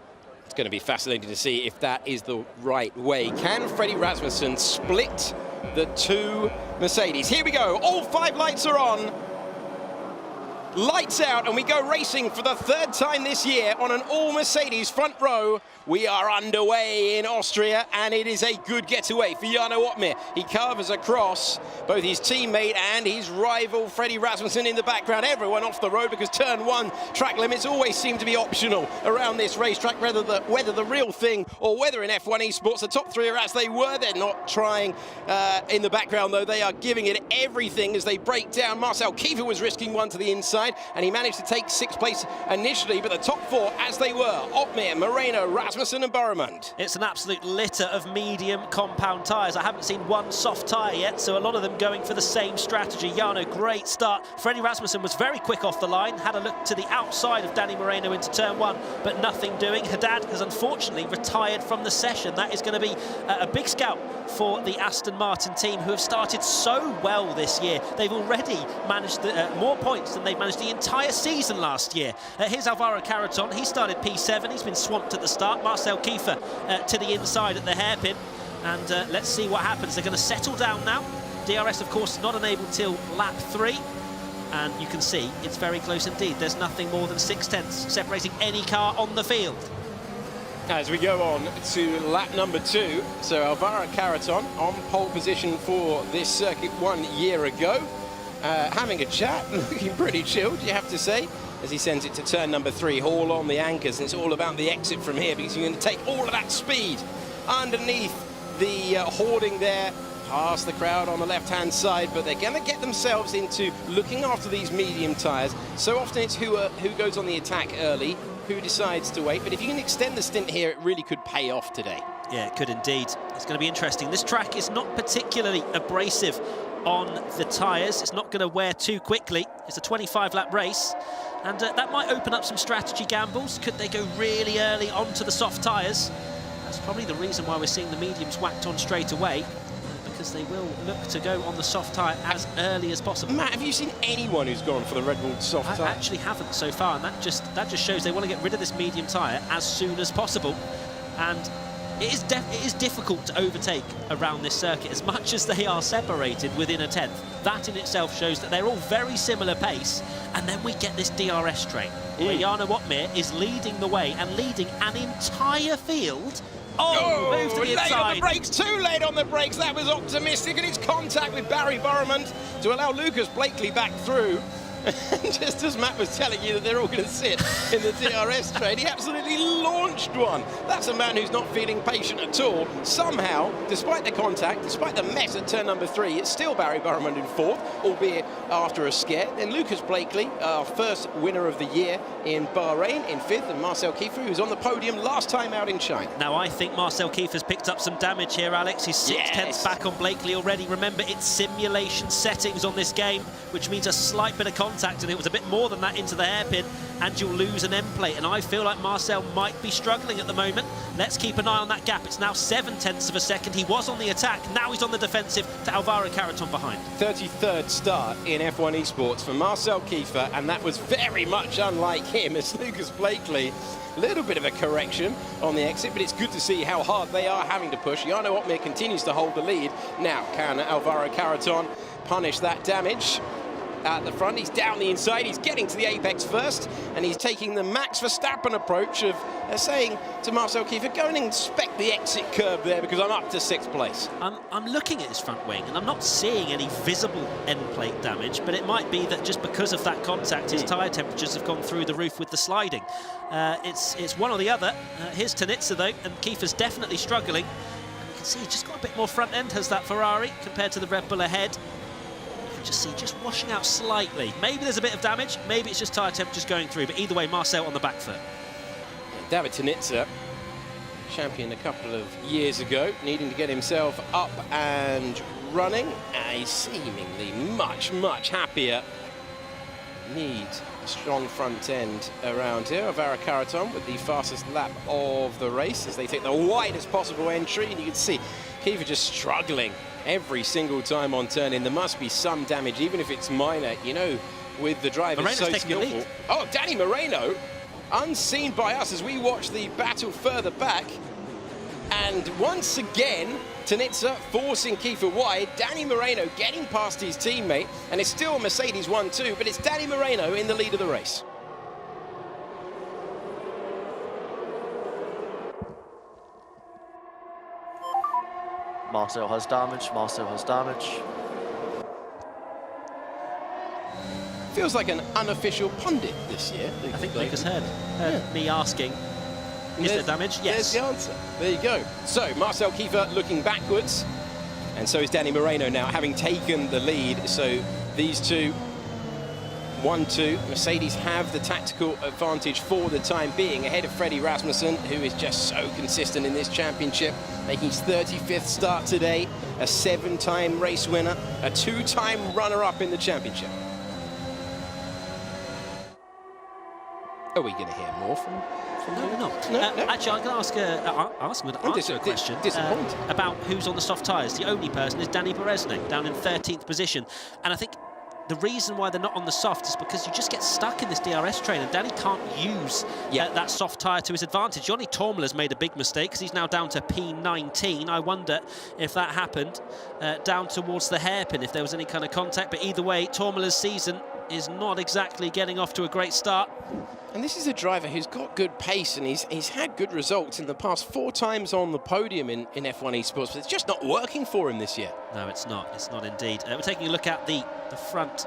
It's going to be fascinating to see if that is the right way. Can Freddie Rasmussen split the two Mercedes? Here we go. All 5 lights are on. Lights out, and we go racing for the third time this year on an all-Mercedes front row. We are underway in Austria, and it is a good getaway for Jarno Opmeer. He covers across both his teammate and his rival, Freddie Rasmussen, in the background. Everyone off the road because turn one track limits always seem to be optional around this racetrack, whether the real thing or whether in F1 Esports. The top three are as they were. They're not trying in the background, though. They are giving it everything as they break down. Marcel Kiefer was risking one to the inside, and he managed to take 6th place initially, but the top 4 as they were: Opmeer, Moreno, Rasmussen and Burremund. It's an absolute litter of medium compound tyres. I haven't seen one soft tyre yet, so a lot of them going for the same strategy. Jarno, great start. Freddie Rasmussen was very quick off the line, had a look to the outside of Danny Moreno into turn 1, but nothing doing. Haddad has unfortunately retired from the session. That is going to be a big scout for the Aston Martin team, who have started so well this year. They've already managed more points than they've managed the entire season last year. Here's Alvaro Carreton. He started P7. He's been swamped at the start. Marcel Kiefer to the inside at the hairpin. And let's see what happens. They're going to settle down now. DRS, of course, not enabled till lap 3. And you can see it's very close indeed. There's nothing more than 6/10 separating any car on the field. As we go on to lap number 2, so Alvaro Carreton on pole position for this circuit 1 year ago, having a chat, looking pretty chilled, you have to say, as he sends it to turn number 3, haul on the anchors, and it's all about the exit from here because you're going to take all of that speed underneath the hoarding there, past the crowd on the left-hand side, but they're going to get themselves into looking after these medium tyres. So often it's who goes on the attack early, who decides to wait, but if you can extend the stint here, it really could pay off today. Yeah, it could indeed. It's going to be interesting. This track is not particularly abrasive on the tyres. It's not going to wear too quickly. It's a 25-lap race, and that might open up some strategy gambles. Could they go really early onto the soft tyres? That's probably the reason why we're seeing the mediums whacked on straight away, because they will look to go on the soft tyre as early as possible. Matt, have you seen anyone who's gone for the Red Bull soft tyre? I actually haven't so far, and that just shows they want to get rid of this medium tyre as soon as possible. And it is difficult to overtake around this circuit, as much as they are separated within a 10th. That in itself shows that they're all very similar pace, and then we get this DRS train, where Jarno Opmeer is leading the way and leading an entire field. Move to the inside. Late on the brakes, too late on the brakes. That was optimistic, and it's contact with Barry Burremund to allow Lucas Blakely back through. Just as Matt was telling you that they're all going to sit in the DRS train, he absolutely launched one. That's a man who's not feeling patient at all. Somehow, despite the contact, despite the mess at turn number 3, it's still Barry Burremund in 4th, albeit after a scare. Then Lucas Blakely, our first winner of the year in Bahrain, in 5th, and Marcel Kiefer, who's on the podium last time out in China. Now, I think Marcel Kiefer's picked up some damage here, Alex. He's 6/10 back on Blakely already. Remember, it's simulation settings on this game, which means a slight bit of contact, and it was a bit more than that into the hairpin, and you'll lose an end plate. And I feel like Marcel might be struggling at the moment. Let's keep an eye on that gap. It's now 7/10 of a second. He was on the attack, now he's on the defensive to Alvaro Carreton behind. 33rd start in F1 Esports for Marcel Kiefer, and that was very much unlike him, as Lucas Blakely, a little bit of a correction on the exit, but it's good to see how hard they are having to push. Jarno Opmeer continues to hold the lead. Now, can Alvaro Carreton punish that damage? At the front, he's down the inside, he's getting to the apex first, and he's taking the Max Verstappen approach of saying to Marcel Kiefer, go and inspect the exit curve there because I'm up to 6th place. I'm looking at his front wing and I'm not seeing any visible end plate damage, but it might be that just because of that contact, his tyre temperatures have gone through the roof with the sliding. It's one or the other. Here's Tanitsa though, and Kiefer's definitely struggling. And you can see he's just got a bit more front end, has that Ferrari, compared to the Red Bull ahead. Just washing out slightly. Maybe there's a bit of damage, maybe it's just tyre temperatures going through, but either way, Marcel on the back foot. David Tanitsa, champion a couple of years ago, needing to get himself up and running. He's seemingly much, much happier. Need a strong front end around here. Alvaro Carreton with the fastest lap of the race as they take the widest possible entry, and you can see Kiefer just struggling every single time on turn in. There must be some damage, even if it's minor, you know, with the driver. Moreno's so skillful. Oh, Danny Moreno, unseen by us as we watch the battle further back. And once again, Tanitsa forcing Kiefer wide. Danny Moreno getting past his teammate, and it's still Mercedes 1-2, but it's Danny Moreno in the lead of the race. Marcel has damage, Marcel has damage. Feels like an unofficial pundit this year. I think Lucas heard me asking, is there damage? Yes. There's the answer. There you go. So, Marcel Kiefer looking backwards, and so is Danny Moreno now, having taken the lead. So, these two, 1-2. Mercedes have the tactical advantage for the time being, ahead of Freddie Rasmussen, who is just so consistent in this championship, making his 35th start today, a 7-time race winner, a 2-time runner-up in the championship. Are we going to hear more from No, we're not. No. Actually, I'm going to answer a question about who's on the soft tyres. The only person is Danny Bereznik, down in 13th position. And I think the reason why they're not on the soft is because you just get stuck in this DRS train, and Danny can't use that soft tyre to his advantage. Johnny Tormela's made a big mistake because he's now down to P19. I wonder if that happened down towards the hairpin, if there was any kind of contact. But either way, Tormela's season is not exactly getting off to a great start. And this is a driver who's got good pace, and he's had good results in the past 4 times on the podium in F1 Esports, but it's just not working for him this year. No, it's not. It's not indeed. We're taking a look at the front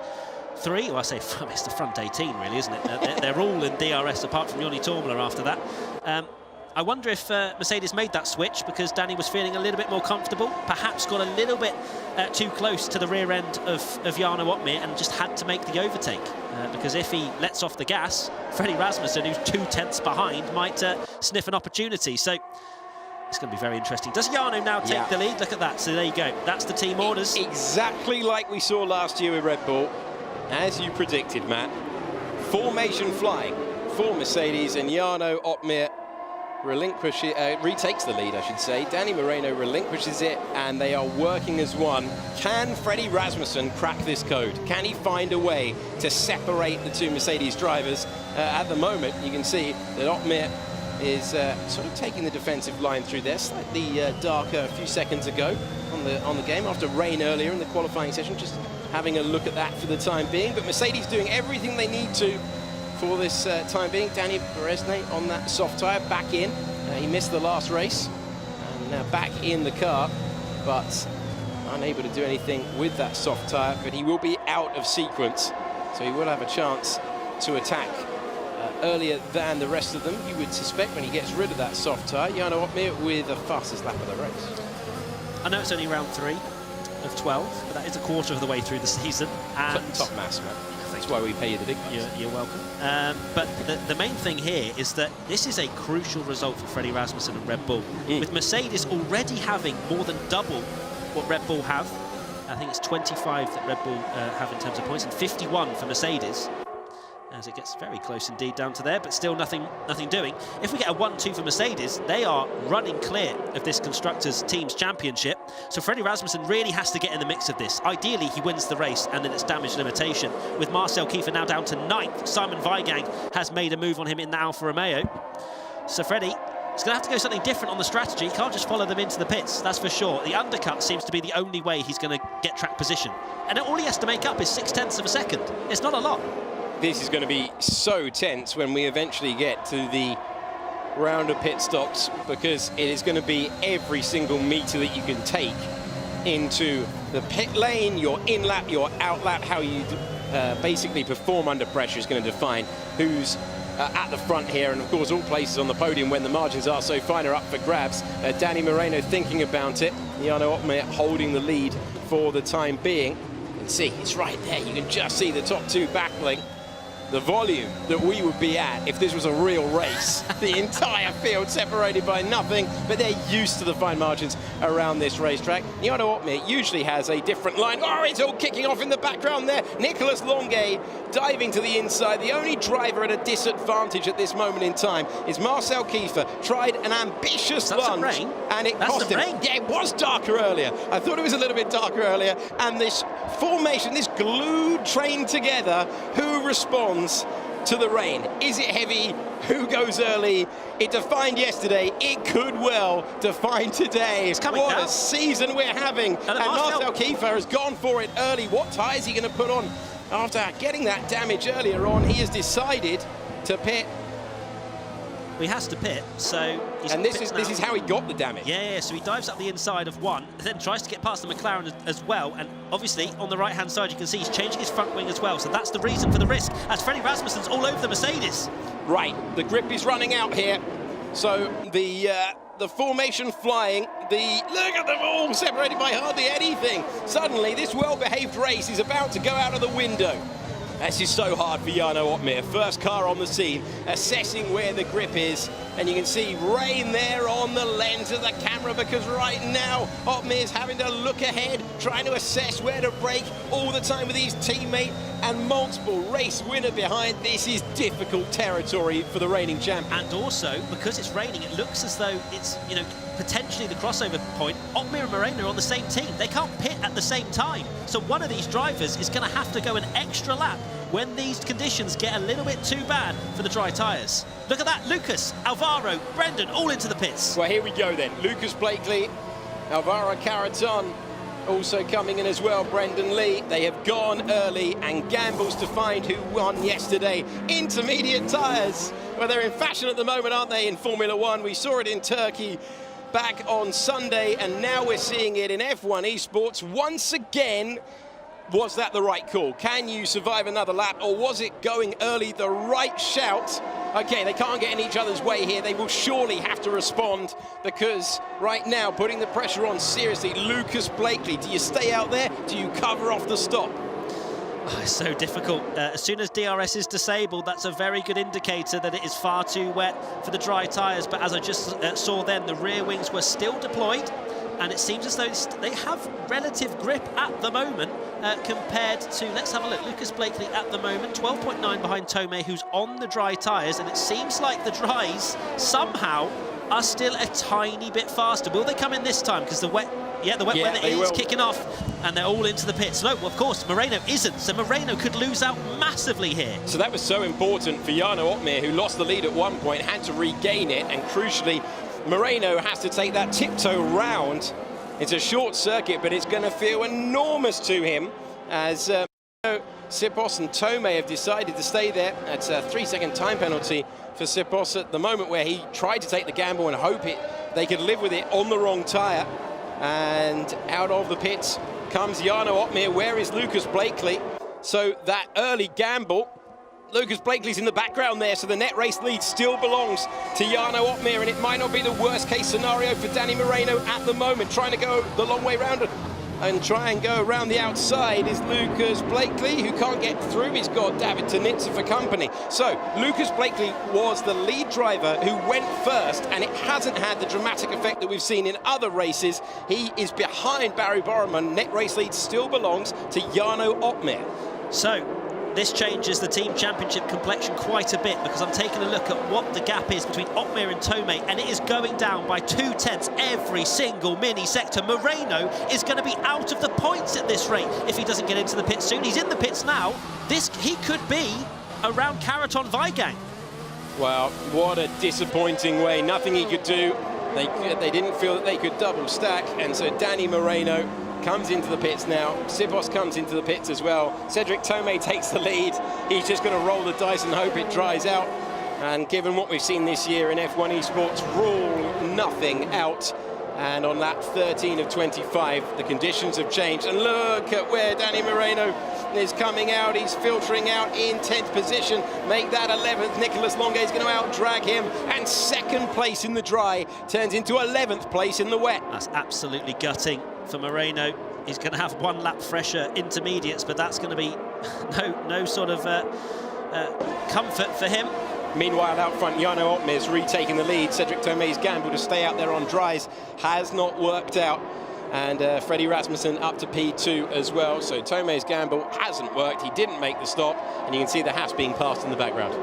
3. Well, I say front, it's the front 18, really, isn't it? They're all in DRS, apart from Johnny Tormela after that. I wonder if Mercedes made that switch because Danny was feeling a little bit more comfortable, perhaps got a little bit too close to the rear end of Jarno Opmeer and just had to make the overtake. Because if he lets off the gas, Freddie Rasmussen, who's 2/10 behind, might sniff an opportunity. So it's going to be very interesting. Does Jarno now take the lead? Look at that. So there you go. That's the team orders. Exactly like we saw last year with Red Bull. As you predicted, Matt. Formation flying for Mercedes, and Jarno Opmeer retakes the lead, I should say. Danny Moreno relinquishes it, and they are working as one. Can Freddie Rasmussen crack this code? Can he find a way to separate the 2 Mercedes drivers? At the moment, you can see that Opmeer is sort of taking the defensive line through there, slightly darker a few seconds ago on the game after rain earlier in the qualifying session. Just having a look at that for the time being, but Mercedes doing everything they need to for this time being. Danny Bereznik on that soft tyre, back in. He missed the last race, and now back in the car, but unable to do anything with that soft tyre, but he will be out of sequence, so he will have a chance to attack earlier than the rest of them, you would suspect, when he gets rid of that soft tyre. Jarno Opmeer with the fastest lap of the race. I know it's only round 3 of 12, but that is a quarter of the way through the season. And top mass, man. That's why we pay you the big bucks. You're welcome. But the main thing here is that this is a crucial result for Freddie Rasmussen and Red Bull. With Mercedes already having more than double what Red Bull have. I think it's 25 that Red Bull have in terms of points, and 51 for Mercedes. As it gets very close indeed down to there, but still nothing doing. If we get a 1-2 for Mercedes, they are running clear of this Constructors' Teams Championship. So Freddie Rasmussen really has to get in the mix of this. Ideally, he wins the race, and then it's damage limitation. With Marcel Kiefer now down to 9th, Simon Weigang has made a move on him in the Alfa Romeo. So Freddie is going to have to go something different on the strategy. He can't just follow them into the pits, that's for sure. The undercut seems to be the only way he's going to get track position. And all he has to make up is 0.6 of a second. It's not a lot. This is going to be so tense when we eventually get to the round of pit stops, because it is going to be every single meter that you can take into the pit lane, your in-lap, your out-lap, how you basically perform under pressure is going to define who's at the front here. And of course, all places on the podium when the margins are so fine are up for grabs. Danny Moreno thinking about it. Jarno Opmeer holding the lead for the time being. You can see it's right there. You can just see the top 2 battling. The volume that we would be at if this was a real race. The entire field separated by nothing, but they're used to the fine margins around this racetrack. Jarno Opmeer usually has a different line. Oh, it's all kicking off in the background there. Nicolas Longuet diving to the inside. The only driver at a disadvantage at this moment in time is Marcel Kiefer. Tried an ambitious lunge, and it cost him. Yeah, it was darker earlier. I thought it was a little bit darker earlier. And this formation, this glued train together, who responds to the rain. Is it heavy? Who goes early? It defined yesterday. It could well define today. It's coming what down. a season we're having. And Marcel Kiefer has gone for it early. What tyre is he going to put on? After getting that damage earlier on, he has decided to pit. He has to pit, so... And this is how he got the damage. Yeah, so he dives up the inside of one, then tries to get past the McLaren as well, and obviously on the right-hand side you can see he's changing his front wing as well, so that's the reason for the risk, as Freddie Rasmussen's all over the Mercedes. Right, the grip is running out here, so the formation flying, look at them all separated by hardly anything. Suddenly, this well-behaved race is about to go out of the window. This is so hard for Jarno Opmeer. First car on the scene, assessing where the grip is. And you can see rain there on the lens of the camera, because right now Opmeer's having to look ahead, trying to assess where to brake all the time with his teammate and multiple race winner behind. This is difficult territory for the reigning champion. And also, because it's raining, it looks as though it's, you know, potentially the crossover point. Opmeer and Moreno are on the same team. They can't pit at the same time. So one of these drivers is going to have to go an extra lap when these conditions get a little bit too bad for the dry tyres. Look at that, Lucas, Alvaro, Brendan, all into the pits. Well, here we go then. Lucas Blakely, Alvaro Caraton also coming in as well, Brendan Lee. They have gone early and gambles to find who won yesterday. Intermediate tyres. Well, they're in fashion at the moment, aren't they, in Formula One? We saw it in Turkey back on Sunday, and now we're seeing it in F1 Esports once again. Was that the right call? Can you survive another lap, or was it going early the right shout? Okay, they can't get in each other's way here. They will surely have to respond, because right now, putting the pressure on seriously, Lucas Blakely, do you stay out there? Do you cover off the stop? Oh, it's so difficult. As soon as DRS is disabled, that's a very good indicator that it is far too wet for the dry tyres. But as I just saw then, the rear wings were still deployed, and it seems as though they have relative grip at the moment compared to, let's have a look, Lucas Blakely at the moment, 12.9 behind Tomei, who's on the dry tyres, and it seems like the dries somehow are still a tiny bit faster. Will they come in this time? Because the wet weather is kicking off, and they're all into the pits. No, of course, Moreno isn't, so Moreno could lose out massively here. So that was so important for Jarno Opmeer, who lost the lead at one point, had to regain it, and crucially, Moreno has to take that tiptoe round. It's a short circuit, but it's going to feel enormous to him, as Sipos and Tomei have decided to stay there. It's a 3-second time penalty for Sipos at the moment, where he tried to take the gamble and hope they could live with it on the wrong tyre. And out of the pits comes Jarno Opmeer. Where is Lucas Blakely? So that early gamble, Lucas Blakely's in the background there, so the net race lead still belongs to Jarno Opmeer, and it might not be the worst case scenario for Danny Moreno at the moment. Trying to go the long way round and try and go around the outside is Lucas Blakely, who can't get through. He's got David Tanitza for company. So Lucas Blakely was the lead driver who went first, and it hasn't had the dramatic effect that we've seen in other races. He is behind Barry Borman. Net race lead still belongs to Jarno Opmeer. So this changes the team championship complexion quite a bit, because I'm taking a look at what the gap is between Opmeer and Tomei, and it is going down by 2/10 every single mini sector. Moreno is going to be out of the points at this rate if he doesn't get into the pits soon. He's in the pits now. He could be around Caraton Weigang. Well, what a disappointing way. Nothing he could do. They didn't feel that they could double stack, and so Danny Moreno comes into the pits now. Sipos comes into the pits as well. Cedric Tomei takes the lead. He's just going to roll the dice and hope it dries out. And given what we've seen this year in F1 Esports, rule nothing out. And on lap 13 of 25, the conditions have changed. And look at where Danny Moreno is coming out. He's filtering out in 10th position. Make that 11th. Nicolas Longuet is going to out-drag him. And second place in the dry turns into 11th place in the wet. That's absolutely gutting for Moreno. He's going to have one lap fresher intermediates, but that's going to be no sort of comfort for him. Meanwhile, out front, Jarno Opmeer is retaking the lead. Cedric Tomei's gamble to stay out there on dries has not worked out. And Freddie Rasmussen up to P2 as well. So Tomei's gamble hasn't worked. He didn't make the stop. And you can see the Haas being passed in the background.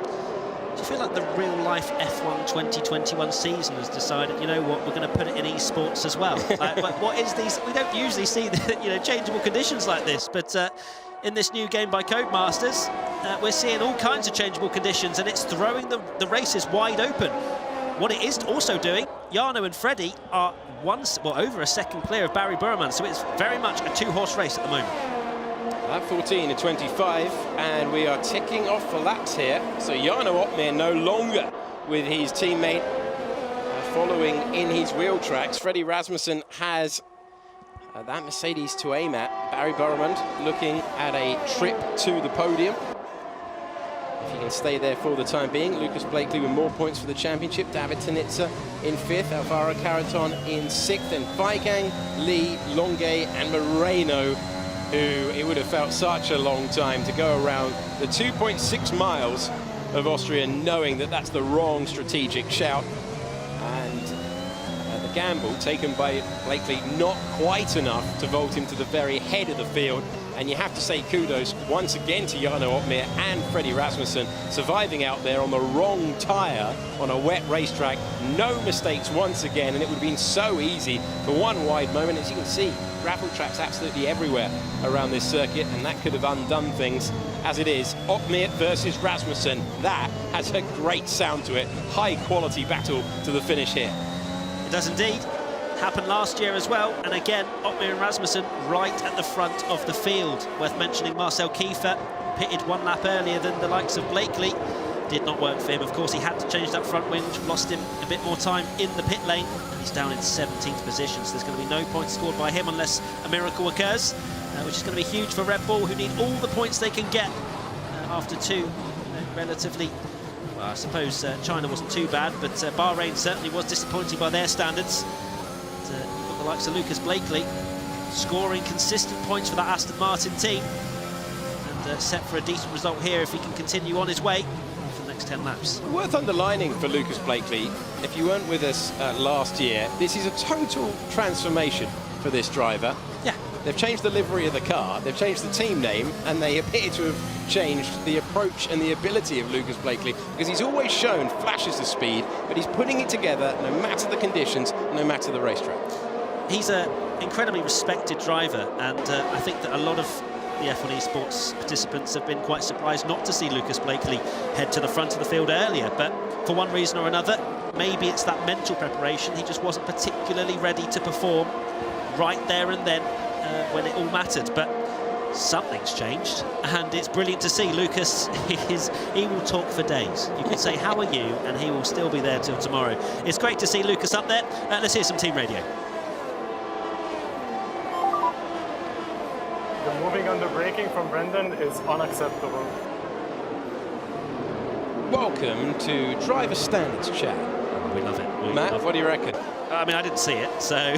Do you feel like the real-life F1 2021 season has decided, you know what, we're going to put it in esports as well? Like, what is these? We don't usually see, changeable conditions like this, but in this new game by Codemasters, we're seeing all kinds of changeable conditions, and it's throwing the races wide open. What it is also doing, Jarno and Freddie are over a second clear of Barry Burman, so it's very much a two-horse race at the moment. Lap 14 and 25, and we are ticking off the laps here. So Jarno Opmeer no longer with his teammate following in his wheel tracks. Freddie Rasmussen has that Mercedes to aim at. Barry Burman looking at a trip to the podium. If he can stay there for the time being. Lucas Blakely with more points for the championship. David Tanitsa in 5th. Alvaro Carreton in 6th. And Weigang, Lee, Longuet and Moreno, who it would have felt such a long time to go around the 2.6 miles of Austria knowing that that's the wrong strategic shout. And the gamble taken by Blakely not quite enough to vault him to the very head of the field. And you have to say kudos once again to Jarno Opmeer and Freddie Rasmussen surviving out there on the wrong tyre on a wet racetrack. No mistakes once again, and it would have been so easy for one wide moment. As you can see, gravel tracks absolutely everywhere around this circuit, and that could have undone things. As it is, Opmeer versus Rasmussen. That has a great sound to it. High quality battle to the finish here. It does indeed. Happened last year as well, and again Opmeer and Rasmussen right at the front of the field. Worth mentioning Marcel Kiefer pitted 1 lap earlier than the likes of Blakely. Did not work for him. Of course, he had to change that front wing, which lost him a bit more time in the pit lane, and he's down in 17th position, so there's going to be no points scored by him unless a miracle occurs, which is going to be huge for Red Bull, who need all the points they can get after 2 relatively, well, I suppose China wasn't too bad, but Bahrain certainly was disappointing by their standards. You've got the likes of Lucas Blakely scoring consistent points for that Aston Martin team, and set for a decent result here if he can continue on his way for the next 10 laps. Worth underlining for Lucas Blakely, if you weren't with us last year, this is a total transformation for this driver. Yeah. They've changed the livery of the car, they've changed the team name, and they appear to have changed the approach and the ability of Lucas Blakely, because he's always shown flashes of speed, but he's putting it together no matter the conditions, no matter the racetrack. He's an incredibly respected driver, and I think that a lot of the F1 Esports participants have been quite surprised not to see Lucas Blakely head to the front of the field earlier, but for one reason or another, maybe it's that mental preparation. He just wasn't particularly ready to perform right there and then when it all mattered, but something's changed, and it's brilliant to see. Lucas, he will talk for days. You can say, how are you, and he will still be there till tomorrow. It's great to see Lucas up there. Let's hear some team radio. The moving under braking from Brendan is unacceptable. Welcome to Driver Standards Chat. We love it. Matt, what do you reckon? I mean, I didn't see it, so...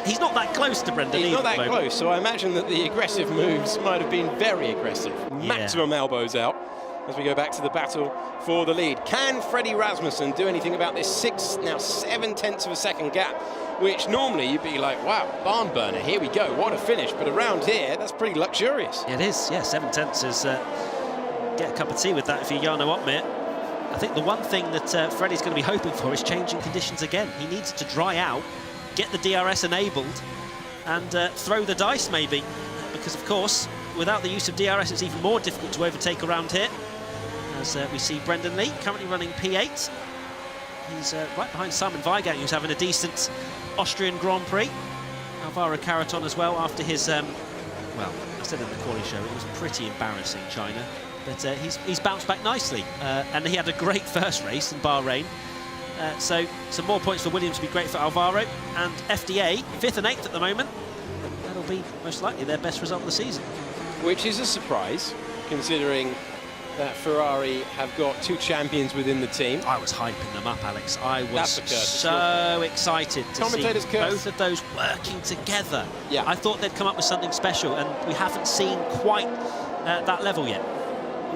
he's not that close to Brendan either. He's not that close, so I imagine that the aggressive moves might have been very aggressive. Yeah. Maximum elbows out as we go back to the battle for the lead. Can Freddie Rasmussen do anything about this 7/10 of a second gap, which normally you'd be like, wow, barn burner, here we go, what a finish. But around here, that's pretty luxurious. It is, yeah, 7/10 is... get a cup of tea with that if you're Jarno Opmeer. I think the one thing that Freddie's going to be hoping for is changing conditions again. He needs to dry out, get the DRS enabled, and throw the dice maybe, because of course without the use of DRS it's even more difficult to overtake around here, as we see Brendan Lee currently running P8. He's right behind Simon Weigang, who's having a decent Austrian Grand Prix. Alvaro Carreton as well after his well, I said in the quali show it was pretty embarrassing, China, but he's bounced back nicely, and he had a great first race in Bahrain. So some more points for Williams would be great for Alvaro, and FDA 5th and 8th at the moment. That'll be most likely their best result of the season, which is a surprise considering that Ferrari have got 2 champions within the team. I was hyping them up, Alex. I was so excited to see both of those working together. Yeah. I thought they'd come up with something special, and we haven't seen quite that level yet.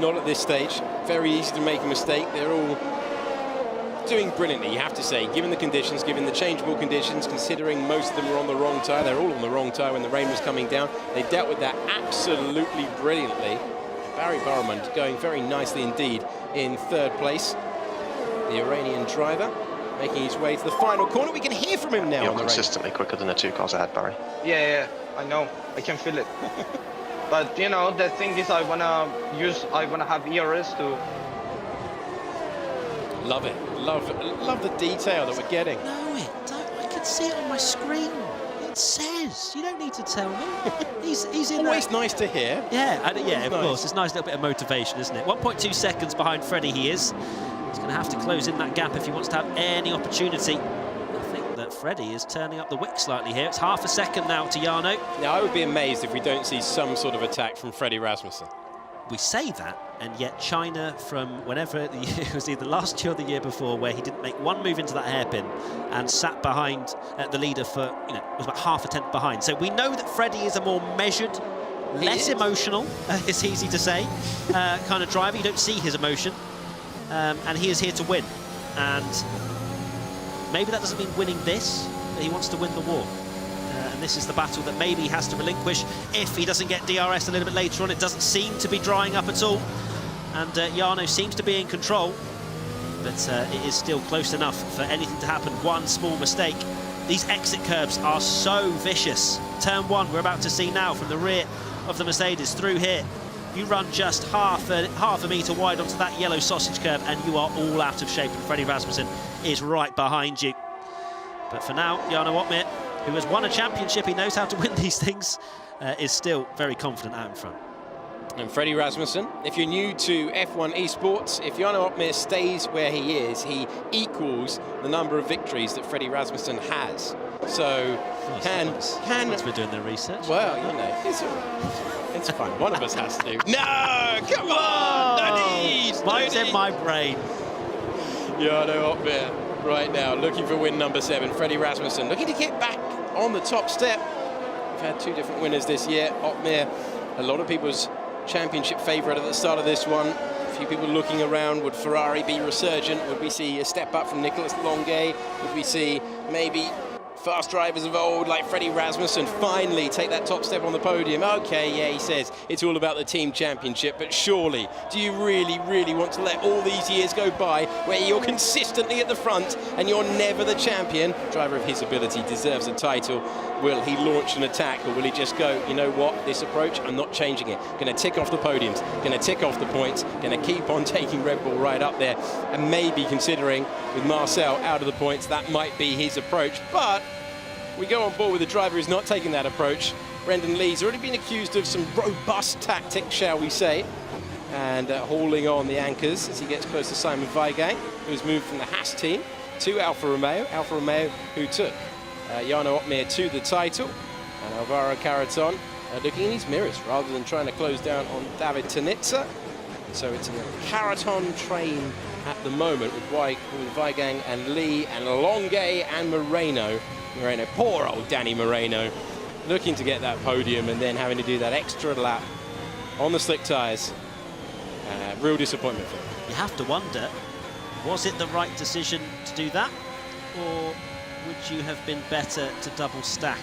Not at this stage. Very easy to make a mistake. They're all doing brilliantly, you have to say, given the conditions, given the changeable conditions, considering most of them were on the wrong tyre. They're all on the wrong tyre when the rain was coming down. They dealt with that absolutely brilliantly. Barry Burman going very nicely indeed in 3rd place. The Iranian driver making his way to the final corner. We can hear from him now. You're consistently quicker than the 2 cars ahead, Barry. Yeah, I know. I can feel it. But you know, the thing is, I wanna have ERS to. Love it. Love the detail that we're getting. No, I can see it on my screen. It says. You don't need to tell me. He's in. Always nice to hear. Yeah, of course. It's a nice little bit of motivation, isn't it? 1.2 seconds behind Freddie. He is. He's going to have to close in that gap if he wants to have any opportunity. I think that Freddie is turning up the wick slightly here. It's half a second now to Jarno. Now, I would be amazed if we don't see some sort of attack from Freddie Rasmussen. We say that, and yet China, from whenever it was either last year or the year before, where he didn't make one move into that hairpin and sat behind the leader for, was about half a tenth behind. So we know that Freddie is a more measured, less emotional, it's easy to say, kind of driver. You don't see his emotion, and he is here to win. And maybe that doesn't mean winning this, but he wants to win the war. And this is the battle that maybe he has to relinquish if he doesn't get DRS a little bit later on. It doesn't seem to be drying up at all. And Jarno seems to be in control, but it is still close enough for anything to happen. One small mistake. These exit curbs are so vicious. Turn 1, we're about to see now from the rear of the Mercedes through here. You run just half a metre wide onto that yellow sausage curb and you are all out of shape, and Freddie Rasmussen is right behind you. But for now, Jarno Opmeer, who has won a championship, he knows how to win these things, is still very confident out in front. And Freddie Rasmussen, if you're new to F1 Esports, if Jarno Opmeer stays where he is, he equals the number of victories that Freddie Rasmussen has. So, Once we're doing the research. Well, it's fine. One of us has to. No, come on! No need! Mine's in my brain. Jarno Opmeer right now looking for win number 7. Freddie Rasmussen looking to get back on the top step. We've had 2 different winners this year. Opmeer, a lot of people's championship favourite at the start of this one. A few people looking around. Would Ferrari be resurgent? Would we see a step up from Nicolas Longuet? Would we see maybe fast drivers of old like Freddie Rasmussen finally take that top step on the podium? Okay, yeah, he says it's all about the team championship, but surely, do you really, really want to let all these years go by where you're consistently at the front and you're never the champion? Driver of his ability deserves a title. Will he launch an attack, or will he just go, you know what, this approach, I'm not changing it. Going to tick off the podiums, going to tick off the points, going to keep on taking Red Bull right up there, and maybe considering with Marcel out of the points, that might be his approach. But we go on board with a driver who's not taking that approach. Brendan Lee's already been accused of some robust tactics, shall we say, and hauling on the anchors as he gets close to Simon Weigang, who's moved from the Haas team to Alfa Romeo. Alfa Romeo, who took Jarno Opmeer to the title, and Alvaro Carreton looking in his mirrors rather than trying to close down on David Tanitza. So it's a Carreton train at the moment with Weigang and Lee and Longuet and Moreno, poor old Danny Moreno, looking to get that podium and then having to do that extra lap on the slick tyres. Real disappointment for him. You have to wonder, was it the right decision to do that? Or would you have been better to double stack?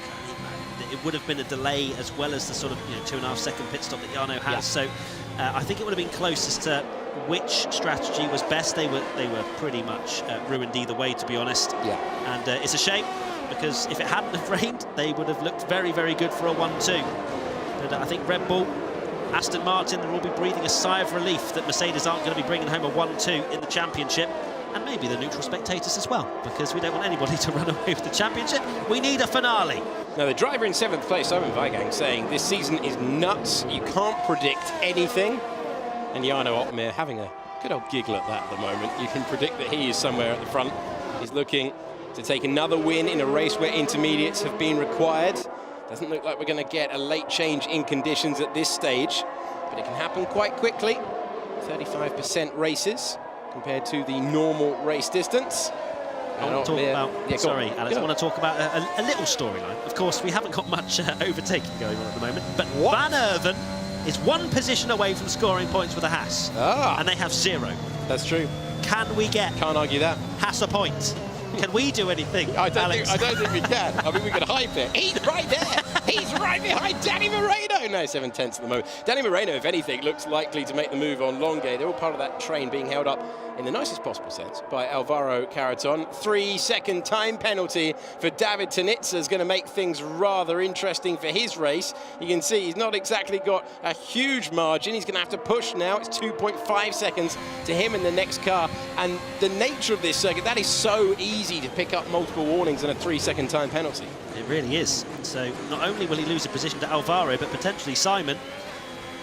It would have been a delay as well as the sort of 2.5 second pit stop that Jarno has. Yeah. So I think it would have been close as to which strategy was best. They were pretty much ruined either way, to be honest. Yeah. And it's a shame, because if it hadn't have rained, they would have looked very, very good for a 1-2. But I think Red Bull, Aston Martin, they'll all be breathing a sigh of relief that Mercedes aren't going to be bringing home a 1-2 in the championship. And maybe the neutral spectators as well, because we don't want anybody to run away with the championship. We need a finale. Now, the driver in 7th place, Simon Weigang, saying this season is nuts. You can't predict anything. And Jarno Opmeer having a good old giggle at that at the moment. You can predict that he is somewhere at the front. He's looking to take another win in a race where intermediates have been required. Doesn't look like we're going to get a late change in conditions at this stage, but it can happen quite quickly. 35% races compared to the normal race distance. I want to talk about, sorry, Alex, I want to talk about a little storyline. Of course, we haven't got much overtaking going on at the moment, but Van Erven is 1 position away from scoring points with a Haas, and they have 0. That's true. Can we get? Can't argue that. Haas a point. Can we do anything, I don't Alex? think we can. I mean, we can hype it. He's right there. He's right behind Danny Moreno. No, 7 tenths at the moment. Danny Moreno, if anything, looks likely to make the move on Longue. They're all part of that train being held up in the nicest possible sense by Alvaro Carreton. 3-second time penalty for David Tanitsa is going to make things rather interesting for his race. You can see he's not exactly got a huge margin. He's going to have to push now. It's 2.5 seconds to him in the next car. And the nature of this circuit, that is so easy to pick up multiple warnings and a 3-second time penalty. It really is. So not only will he lose a position to Alvaro, but potentially Simon.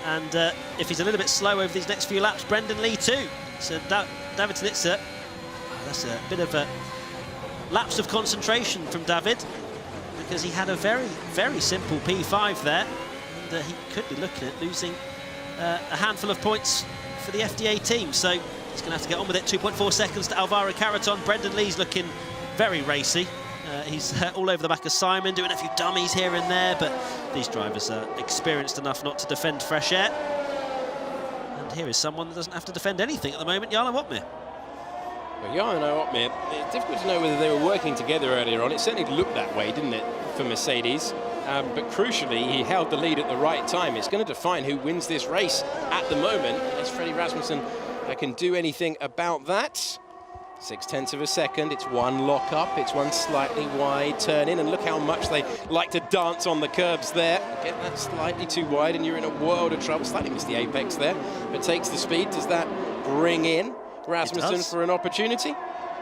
And if he's a little bit slow over these next few laps, Brendan Lee too. So David Tanitsa, that's a bit of a lapse of concentration from David, because he had a very, very simple P5 there. And he could be looking at losing a handful of points for the FDA team. So he's going to have to get on with it. 2.4 seconds to Alvaro Carreton. Brendan Lee's looking very racy. He's all over the back of Simon, doing a few dummies here and there, but these drivers are experienced enough not to defend fresh air. And here is someone that doesn't have to defend anything at the moment, Jarno Opmeer. Well, Jarno Opmeer, it's difficult to know whether they were working together earlier on. It certainly looked that way, didn't it, for Mercedes? But crucially, he held the lead at the right time. It's going to define who wins this race at the moment. As Freddie Rasmussen can do anything about that. 0.6 of a second, it's one lock-up, it's one slightly wide turn-in, and look how much they like to dance on the curbs there. Get that slightly too wide and you're in a world of trouble. Slightly missed the apex there, but takes the speed. Does that bring in Rasmussen for an opportunity?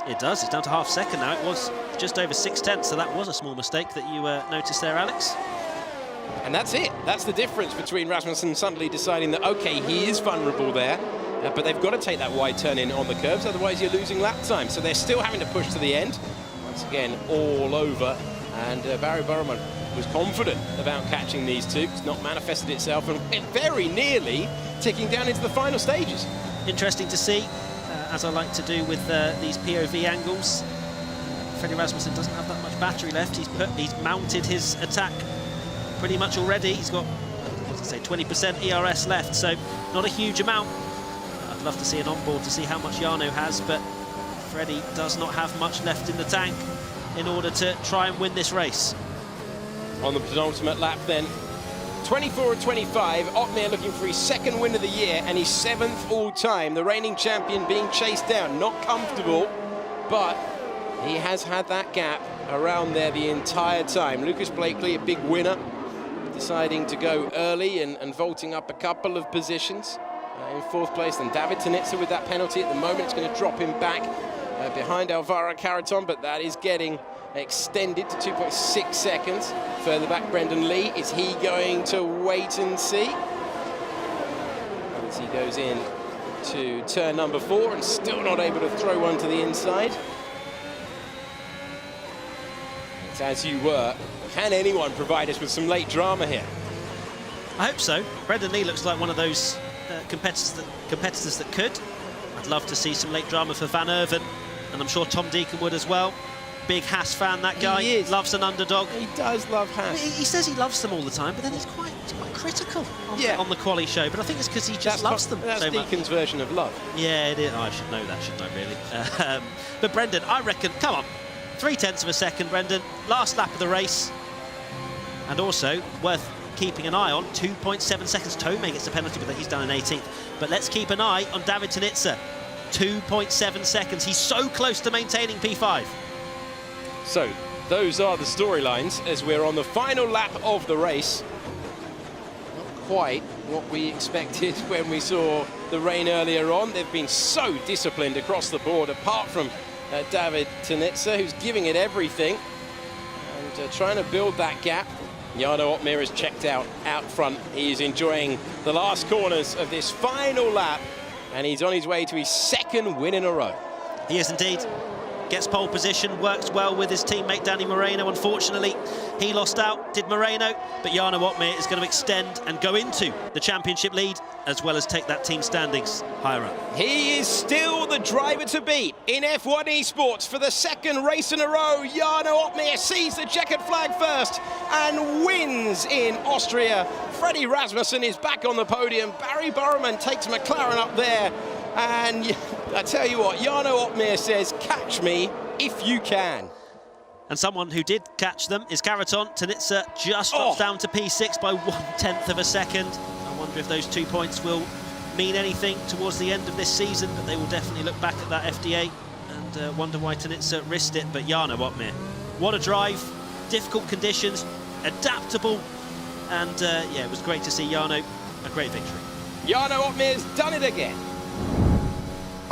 It does. It's down to half second now. It was just over 0.6, so that was a small mistake that you noticed there, Alex. And that's it. That's the difference between Rasmussen suddenly deciding that, OK, he is vulnerable there, but they've got to take that wide turn in on the curbs, otherwise you're losing lap time. So they're still having to push to the end. Once again, all over. And Barry Burman was confident about catching these two. It's not manifested itself, and very nearly ticking down into the final stages. Interesting to see, as I like to do with these POV angles. Freddie Rasmussen doesn't have that much battery left. He's mounted his attack pretty much already. He's got, what did I say, 20% ERS left, so not a huge amount. I'd love to see an onboard to see how much Jarno has, but Freddie does not have much left in the tank in order to try and win this race. On the penultimate lap then, 24 of 25, Opmeer looking for his second win of the year and his 7th all-time. The reigning champion being chased down, not comfortable, but he has had that gap around there the entire time. Lucas Blakely, a big winner, deciding to go early and vaulting up a couple of positions. In 4th place, then David Tanitsa with that penalty at the moment. It's going to drop him back behind Alvaro Carreton, but that is getting extended to 2.6 seconds. Further back, Brendan Lee. Is he going to wait and see? As he goes in to turn number 4 and still not able to throw one to the inside. It's as you were. Can anyone provide us with some late drama here? I hope so. Brendan Lee looks like one of those competitors that could. I'd love to see some late drama for Van Erven, and I'm sure Tom Deacon would as well. Big Haas fan, that guy. He is. Loves an underdog. He does love Haas. He says he loves them all the time, but then he's quite critical on the quali show. But I think it's because he just loves them that's so Deacon's much. version of love. Yeah, it is. Oh, I should know that, shouldn't I, really? But Brendan, I reckon, come on, 0.3 of a second, Brendan. Last lap of the race. And also, worth keeping an eye on, 2.7 seconds. Tome gets the penalty, but he's done an 18th. But let's keep an eye on David Tanitsa. 2.7 seconds. He's so close to maintaining P5. So, those are the storylines as we're on the final lap of the race. Not quite what we expected when we saw the rain earlier on. They've been so disciplined across the board, apart from David Tanitsa, who's giving it everything and trying to build that gap. Jarno Opmeer is checked out front. He is enjoying the last corners of this final lap, and he's on his way to his 2nd win in a row. He is indeed. Gets pole position, works well with his teammate Danny Moreno. Unfortunately, he lost out, did Moreno, but Jarno Opmeer is going to extend and go into the championship lead, as well as take that team standings higher up. He is still the driver to beat in F1 Esports for the 2nd race in a row. Jarno Opmeer sees the checkered flag first and wins in Austria. Freddie Rasmussen is back on the podium. Barry Burman takes McLaren up there. And I tell you what, Jarno Opmeer says, catch me if you can. And someone who did catch them is Karaton. Tanitsa just drops down to P6 by 1/10 of a second. I wonder if those 2 points will mean anything towards the end of this season, but they will definitely look back at that FDA and wonder why Tanitsa risked it. But Jarno Opmeer, what a drive, difficult conditions, adaptable, and yeah, it was great to see Jarno, a great victory. Jarno Opmeer's done it again.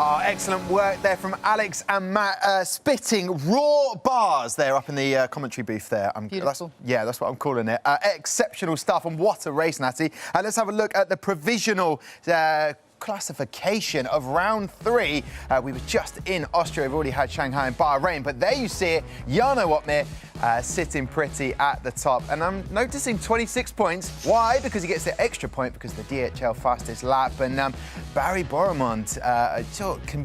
Oh, excellent work there from Alex and Matt, spitting raw bars there up in the commentary booth there. Beautiful. That's what I'm calling it. Exceptional stuff, and what a race, Natty. Let's have a look at the provisional classification of round 3. We were just in Austria. We've already had Shanghai and Bahrain, but there you see it. Jarno Opmeer sitting pretty at the top. And I'm noticing 26 points. Why? Because he gets the extra point because the DHL fastest lap. And Barry Boremond,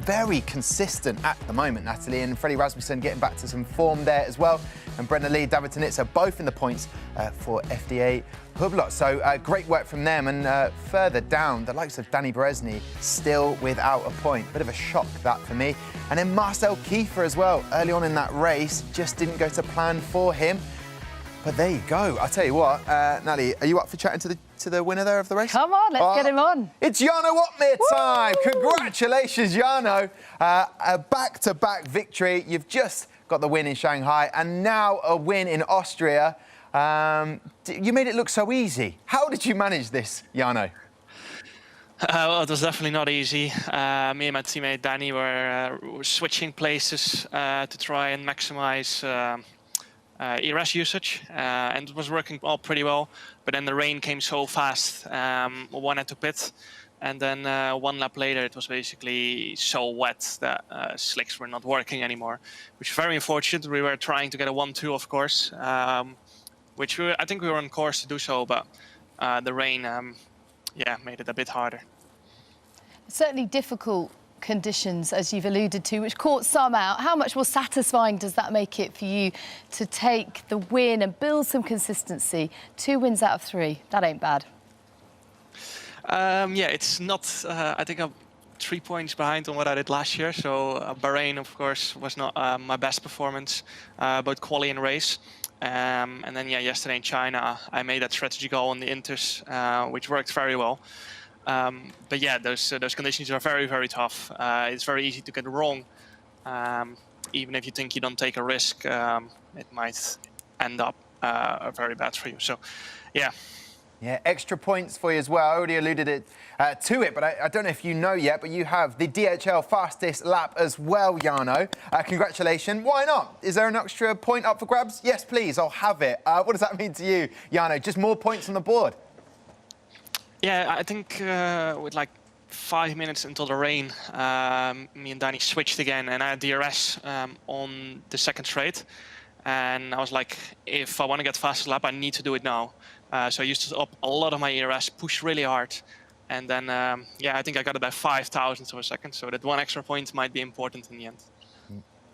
very consistent at the moment, Natalie. And Freddie Rasmussen getting back to some form there as well. And Brendan Lee, David Tanitsa, both in the points for FDA Hublot. So great work from them. And further down, the likes of Danny Beresny still without a point. Bit of a shock, that, for me. And then Marcel Kiefer as well. Early on in that race, just didn't go to plan for him. But there you go. I'll tell you what, Natalie, are you up for chatting to the winner there of the race? Come on, let's get him on. It's Jarno Opmeer time. Congratulations, Jarno. A back-to-back victory. You've just got the win in Shanghai and now a win in Austria. You made it look so easy. How did you manage this, Jarno? Well, it was definitely not easy. Me and my teammate Danny were switching places to try and maximize ERS usage, and it was working all pretty well. But then the rain came so fast, one had to pit, and then 1 lap later it was basically so wet that slicks were not working anymore, which is very unfortunate. We were trying to get a 1-2, of course, which I think we were on course to do so, but the rain made it a bit harder. Certainly difficult conditions, as you've alluded to, which caught some out. How much more satisfying does that make it for you to take the win and build some consistency? 2 wins out of 3, that ain't bad. Yeah, it's not, I think I'm 3 points behind on what I did last year. So Bahrain, of course, was not my best performance, both quali and race. And then, yeah, yesterday in China, I made that strategy goal on the Inters, which worked very well. But yeah, those conditions are very, very tough. It's very easy to get wrong. Even if you think you don't take a risk, it might end up very bad for you. So, yeah. Yeah, extra points for you as well. I already alluded to it, but I don't know if you know yet, but you have the DHL fastest lap as well, Jarno. Congratulations. Why not? Is there an extra point up for grabs? Yes, please, I'll have it. What does that mean to you, Jarno? Just more points on the board? Yeah, I think with like 5 minutes until the rain, me and Danny switched again, and I had DRS on the second straight. And I was like, if I want to get fastest lap, I need to do it now. So I used to up a lot of my ERS, push really hard. And then, yeah, I think I got about 5 thousandths of a second. So that 1 extra point might be important in the end.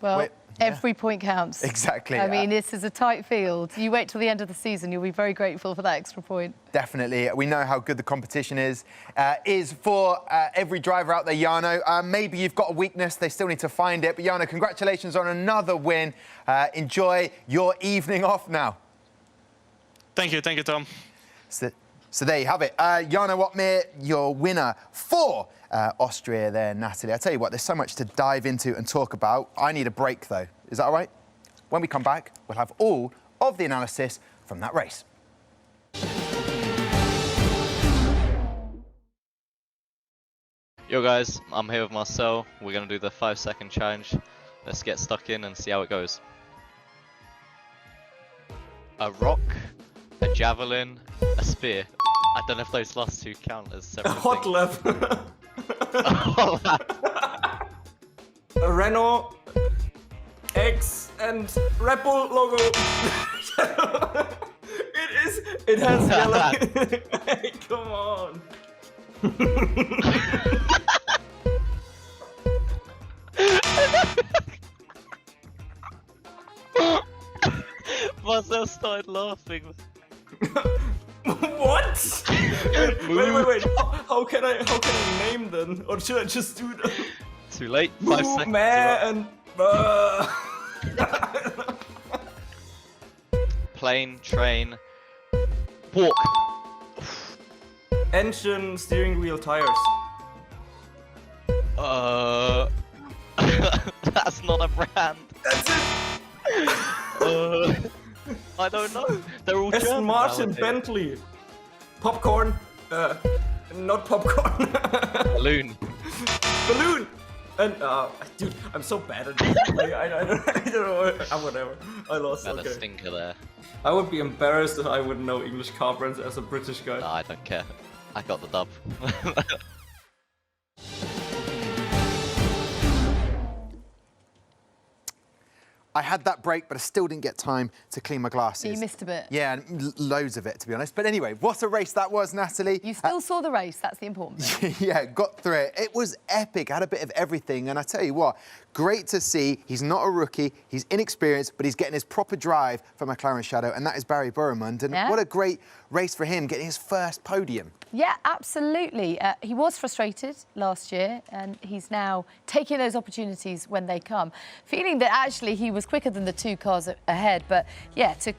Well, every point counts. Exactly. I mean, this is a tight field. You wait till the end of the season, you'll be very grateful for that extra point. Definitely. We know how good the competition is for every driver out there, Jarno. Maybe you've got a weakness. They still need to find it. But, Jarno, congratulations on another win. Enjoy your evening off now. Thank you, Tom. So there you have it. Jarno Opmeer, your winner for Austria there, Natalie. I tell you what, there's so much to dive into and talk about. I need a break, though. Is that all right? When we come back, we'll have all of the analysis from that race. Yo guys, I'm here with Marcel. We're going to do the 5-second challenge. Let's get stuck in and see how it goes. A rock, a javelin, a spear. I don't know if those last two count as separate hot lap. A Renault X and Red Bull logo. It has yellow. Hey, come on. Marcel started laughing. What? Wait. How can I name them? Or should I just do them? Too late. 5 seconds. Man. plane, train, walk. Engine, steering wheel, tires. That's not a brand. That's it. I don't know. They're all Aston German Martin, nowadays. Bentley, popcorn. Not popcorn. Balloon. Balloon. And dude, I'm so bad at this. I don't know. Whatever. I lost. Got a Okay. stinker there. I would be embarrassed if I wouldn't know English car brands as a British guy. No, I don't care. I got the dub. I had that break, but I still didn't get time to clean my glasses. You missed a bit. Yeah, loads of it, to be honest. But anyway, what a race that was, Natalie. You still saw the race, that's the important thing. Yeah, got through it. It was epic, had a bit of everything. And I tell you what, great to see. He's not a rookie, he's inexperienced, but he's getting his proper drive for McLaren Shadow, and that is Barry Boremund. And what a great race for him, getting his first podium. Yeah, absolutely. He was frustrated last year, and he's now taking those opportunities when they come, feeling that actually he was quicker than the two cars ahead. But yeah, to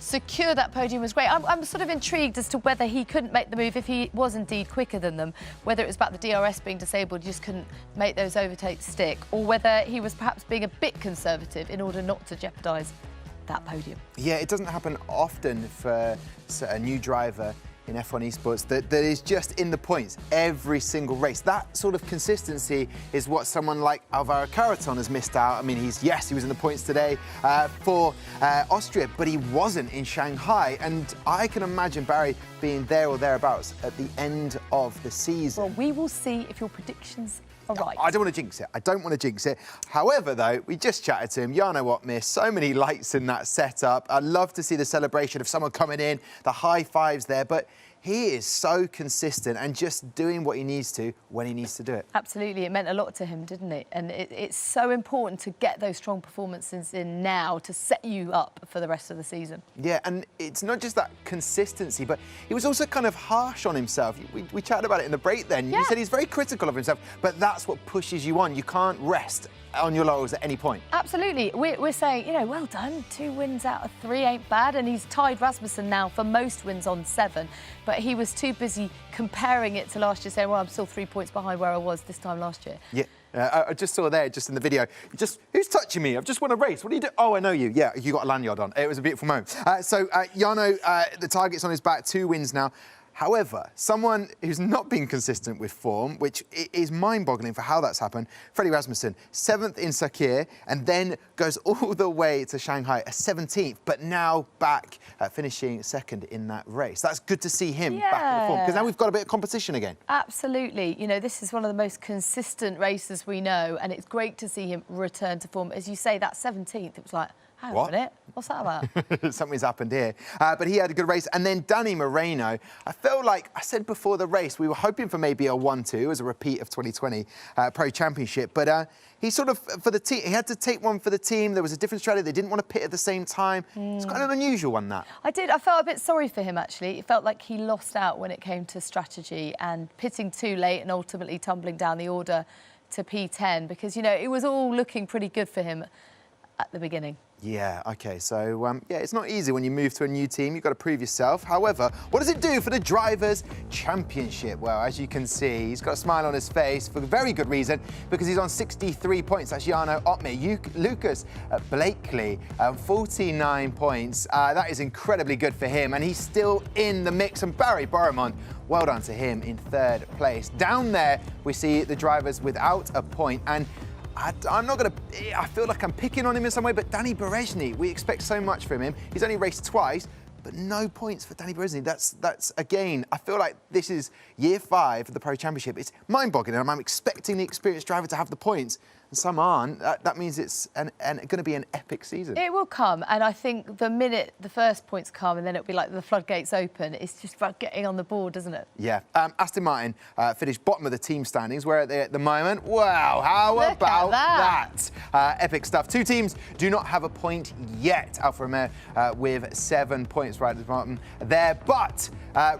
secure that podium was great. I'm sort of intrigued as to whether he couldn't make the move if he was indeed quicker than them, whether it was about the DRS being disabled, he just couldn't make those overtakes stick, or whether he was perhaps being a bit conservative in order not to jeopardise that podium. Yeah, it doesn't happen often for a new driver in F1 Esports that is just in the points every single race. That sort of consistency is what someone like Alvaro Carreton has missed out. I mean, he was in the points today for Austria, but he wasn't in Shanghai. And I can imagine Barry being there or thereabouts at the end of the season. Well, we will see if your predictions are right. I don't want to jinx it. I don't want to jinx it. However, though, we just chatted to him. Jarno Opmeer, so many lights in that setup. I'd love to see the celebration of someone coming in, the high fives there, but he is so consistent and just doing what he needs to when he needs to do it. Absolutely, it meant a lot to him, didn't it? And it's so important to get those strong performances in now to set you up for the rest of the season. Yeah, and it's not just that consistency, but he was also kind of harsh on himself. We chatted about it in the break then. Yeah. You said he's very critical of himself, but that's what pushes you on. You can't rest on your laurels at any point. Absolutely. We're saying, you know, well done, 2 wins out of 3 ain't bad, and he's tied Rasmussen now for most wins on 7, but he was too busy comparing it to last year, saying, well, I'm still 3 points behind where I was this time last year. Yeah, I just saw there, just in the video, who's touching me? I've just won a race. What do you do? Oh, I know you. Yeah, you got a lanyard on. It was a beautiful moment. So Jarno, the target's on his back, 2 wins now. However, someone who's not been consistent with form, which is mind-boggling for how that's happened, Freddie Rasmussen, 7th in Sakir, and then goes all the way to Shanghai, a 17th, but now back finishing 2nd in that race. That's good to see him back in the form, because now we've got a bit of competition again. Absolutely. You know, this is one of the most consistent races we know, and it's great to see him return to form. As you say, that 17th, it was like, hang on a minute, what's that about? Something's happened here. But he had a good race. And then Danny Moreno, I felt like, I said before the race, we were hoping for maybe a 1-2 as a repeat of 2020 Pro Championship. But he sort of, for the team, he had to take one for the team. There was a different strategy. They didn't want to pit at the same time. It's kind of an unusual one, that. I felt a bit sorry for him, actually. It felt like he lost out when it came to strategy and pitting too late and ultimately tumbling down the order to P10 because, you know, it was all looking pretty good for him at the beginning. Yeah, OK, so, yeah, it's not easy when you move to a new team. You've got to prove yourself. However, what does it do for the Drivers' Championship? Well, as you can see, he's got a smile on his face for a very good reason, because he's on 63 points. That's Jarno Opmeer. Lucas Blakely, 49 points. That is incredibly good for him, and he's still in the mix. And Barry Boremund, well done to him in 3rd place. Down there, we see the drivers without a point, and I'm not going to... I feel like I'm picking on him in some way, but Danny Berezny, we expect so much from him. He's only raced twice, but no points for Danny Berezny. That's again, I feel like this is year 5 of the Pro Championship. It's mind-boggling. I'm expecting the experienced driver to have the points, and some aren't. That means it's going to be an epic season. It will come, and I think the minute the first points come, and then it'll be like the floodgates open, it's just about getting on the board, isn't it? Yeah. Aston Martin finished bottom of the team standings. Where are they at the moment? Wow, how about that? Epic stuff. 2 teams do not have a point yet. Alfa Romeo with 7 points right at the bottom there, but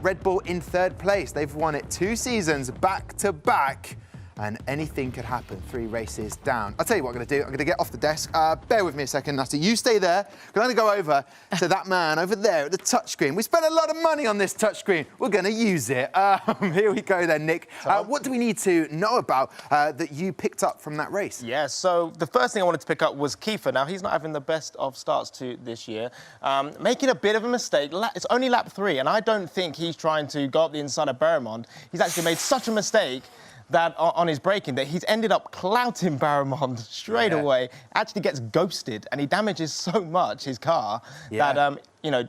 Red Bull in 3rd place. They've won it 2 seasons back to back. and anything could happen. 3 races down. I'll tell you what I'm going to do. I'm going to get off the desk. Bear with me a second, Nasty. You stay there. I'm going to go over to that man over there at the touchscreen. We spent a lot of money on this touchscreen. We're going to use it. Here we go then, Nick. What do we need to know about that you picked up from that race? Yeah, so the first thing I wanted to pick up was Kiefer. Now, he's not having the best of starts to this year. Making a bit of a mistake. It's only lap 3, and I don't think he's trying to go up the inside of Barrymont. He's actually made such a mistake that on his braking that he's ended up clouting Barrymont straight away, actually gets ghosted, and he damages so much his car that, you know,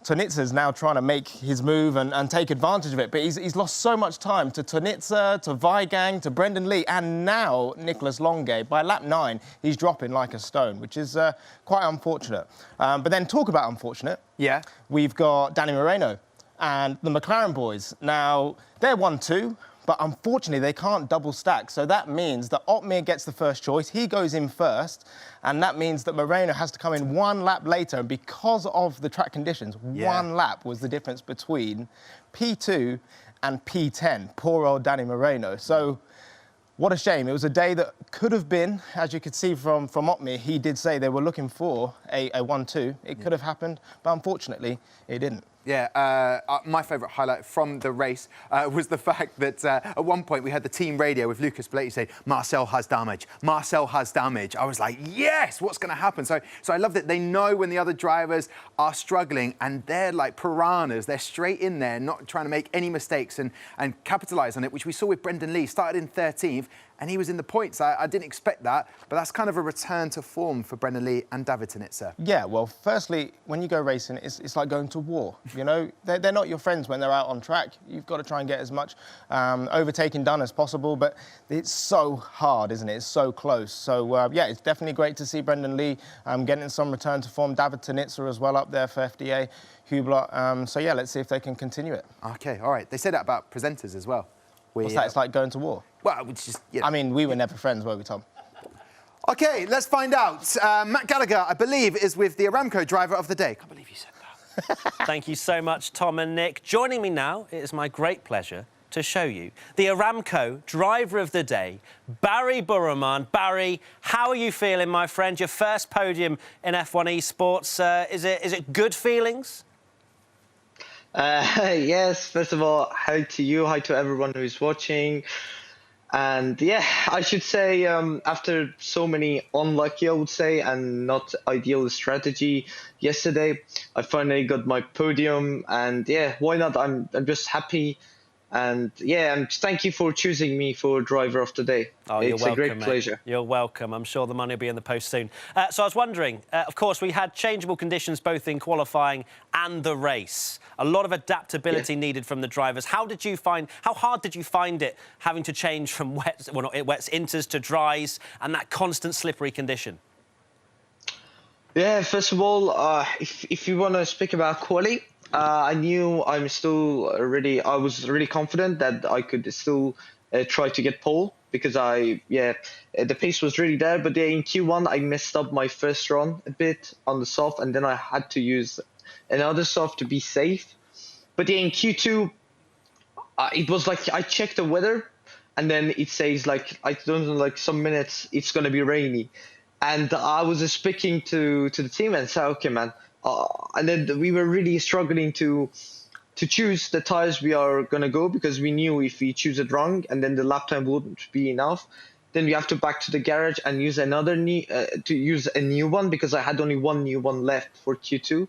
Tonitza's now trying to make his move and take advantage of it. But he's lost so much time to Tonitza, to Weigang, to Brendan Lee, and now Nicholas Longuet. By lap 9, he's dropping like a stone, which is quite unfortunate. But then talk about unfortunate. Yeah. We've got Danny Moreno and the McLaren boys. Now, they're 1-2. But unfortunately, they can't double stack. So that means that Otmir gets the first choice. He goes in first. And that means that Moreno has to come in 1 lap later. And because of the track conditions, 1 lap was the difference between P2 and P10. Poor old Danny Moreno. So what a shame. It was a day that could have been, as you could see from Otmir, he did say they were looking for a 1-2. It could have happened, but unfortunately, it didn't. Yeah, my favourite highlight from the race was the fact that at one point we had the team radio with Lucas Blakely say, Marcel has damage, Marcel has damage. I was like, yes, what's going to happen? So I love that they know when the other drivers are struggling and they're like piranhas. They're straight in there, not trying to make any mistakes and capitalise on it, which we saw with Brendan Lee. Started in 13th. And he was in the points. I didn't expect that, but that's kind of a return to form for Brendan Lee and David Tonitza. Yeah, well, firstly, when you go racing, it's like going to war. You know, they're not your friends when they're out on track. You've got to try and get as much overtaking done as possible, but it's so hard, isn't it? It's so close. So, yeah, it's definitely great to see Brendan Lee getting some return to form. David Tonitza as well up there for FDA, Hubler. So, yeah, let's see if they can continue it. OK, all right. They say that about presenters as well. What's that? It's like going to war? Well, it's just... You know. I mean, we were never friends, were we, Tom? OK, let's find out. Matt Gallagher, I believe, is with the Aramco driver of the day. I can't believe you said that. Thank you so much, Tom and Nick. Joining me now, it is my great pleasure to show you the Aramco driver of the day, Barry Burraman. Barry, how are you feeling, my friend? Your first podium in F1 Esports. Is it good feelings? Yes, first of all, hi to you, hi to everyone who is watching. And yeah, I should say after so many unlucky, I would say, and not ideal strategy yesterday, I finally got my podium. And yeah, why not? I'm just happy. And yeah, and thank you for choosing me for driver of the day. Oh, it's you're welcome, a great pleasure. You're welcome. I'm sure the money will be in the post soon. So I was wondering, of course, we had changeable conditions both in qualifying and the race. A lot of adaptability needed from the drivers. How hard did you find it having to change from wets inters to dries and that constant slippery condition? Yeah, first of all, if you want to speak about quali, I knew I was really confident that I could still try to get pole because the pace was really there. But in Q1, I messed up my first run a bit on the soft, and then I had to use another soft to be safe. But in Q2, it was like I checked the weather, and then it says like, I don't know, like some minutes it's going to be rainy. And I was speaking to the team and said, okay, man. And then we were really struggling to choose the tires we are going to go because we knew if we choose it wrong and then the lap time wouldn't be enough, then we have to back to the garage and use a new one because I had only one new one left for Q2.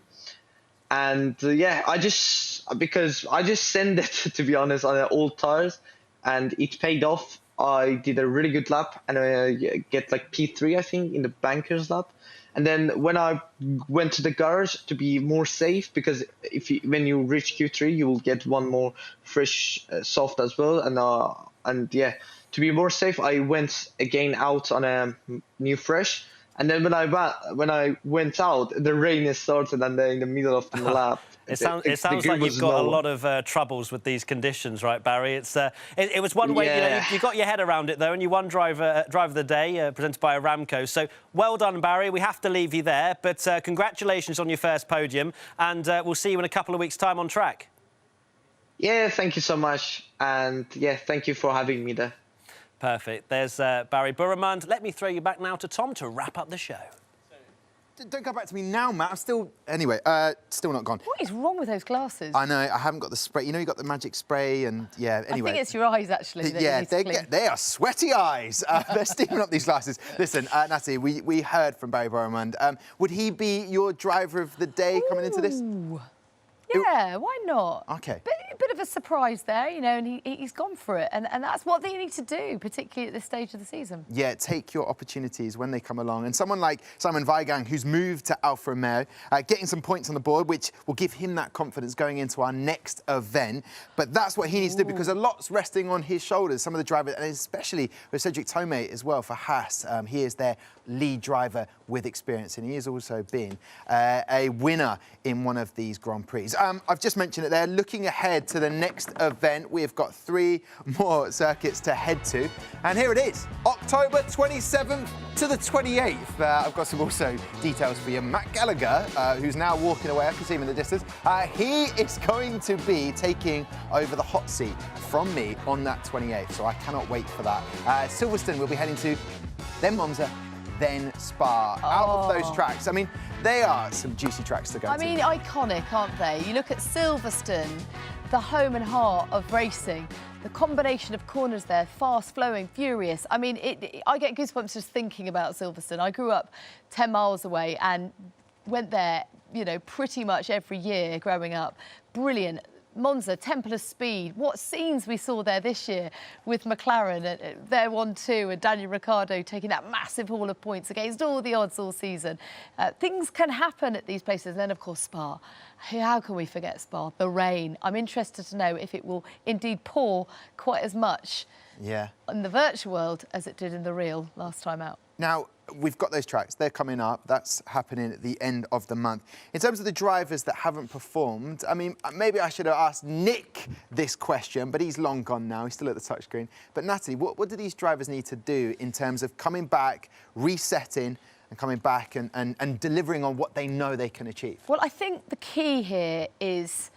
And yeah, I just sent it, to be honest, on old tires and it paid off. I did a really good lap and I get like P3, I think, in the bankers lap. And then when I went to the garage to be more safe, because when you reach Q3, you will get one more fresh soft as well. And yeah, to be more safe, I went again out on a new fresh. And then when I went out, the rain started and in the middle of the lap. It sounds like you've got a lot of troubles with these conditions, right, Barry? It was one way, you got your head around it, though, and you won driver of the day, presented by Aramco. So well done, Barry. We have to leave you there, but congratulations on your first podium, and we'll see you in a couple of weeks' time on track. Yeah, thank you so much, and yeah, thank you for having me there. Perfect. There's Barry Burramund. Let me throw you back now to Tom to wrap up the show. Don't go back to me now, Matt. I'm still... Anyway, still not gone. What is wrong with those glasses? I know, I haven't got the spray. You know, you got the magic spray and, yeah, anyway. I think it's your eyes, actually, that you need to clean. They are sweaty eyes. They're steaming up these glasses. Listen, Natty, we heard from Barry Burramund. Would he be your driver of the day coming into this? Yeah, why not? OK. Bit of a surprise there, you know, and he's gone for it. And that's what they need to do, particularly at this stage of the season. Yeah, take your opportunities when they come along. And someone like Simon Weigang, who's moved to Alfa Romeo, getting some points on the board, which will give him that confidence going into our next event. But that's what he needs to do, because a lot's resting on his shoulders. Some of the drivers, and especially with Cedric Tomei as well for Haas. He is their lead driver with experience, and he has also been a winner in one of these Grand Prix. I've just mentioned it there. Looking ahead to the next event, we have got 3 more circuits to head to, and here it is, October 27th to the 28th. I've got some also details for you. Matt Gallagher, who's now walking away, I can see him in the distance, he is going to be taking over the hot seat from me on that 28th, so I cannot wait for that. Silverstone will be heading to, then Monza, then Spa. Out of those tracks, I mean, they are some juicy tracks to go to. I mean, iconic, aren't they? You look at Silverstone, the home and heart of racing. The combination of corners there, fast-flowing, furious. I mean, I get goosebumps just thinking about Silverstone. I grew up 10 miles away and went there, you know, pretty much every year growing up. Brilliant. Monza, Temple of Speed. What scenes we saw there this year with McLaren, their 1-2, and Daniel Ricciardo taking that massive haul of points against all the odds all season. Things can happen at these places. And then, of course, Spa. How can we forget Spa? The rain. I'm interested to know if it will indeed pour quite as much in the virtual world as it did in the real last time out. Now, we've got those tracks. They're coming up. That's happening at the end of the month. In terms of the drivers that haven't performed, I mean, maybe I should have asked Nick this question, but he's long gone now. He's still at the touchscreen. But Natalie, what do these drivers need to do in terms of coming back, resetting, and coming back and delivering on what they know they can achieve? Well, I think the key here is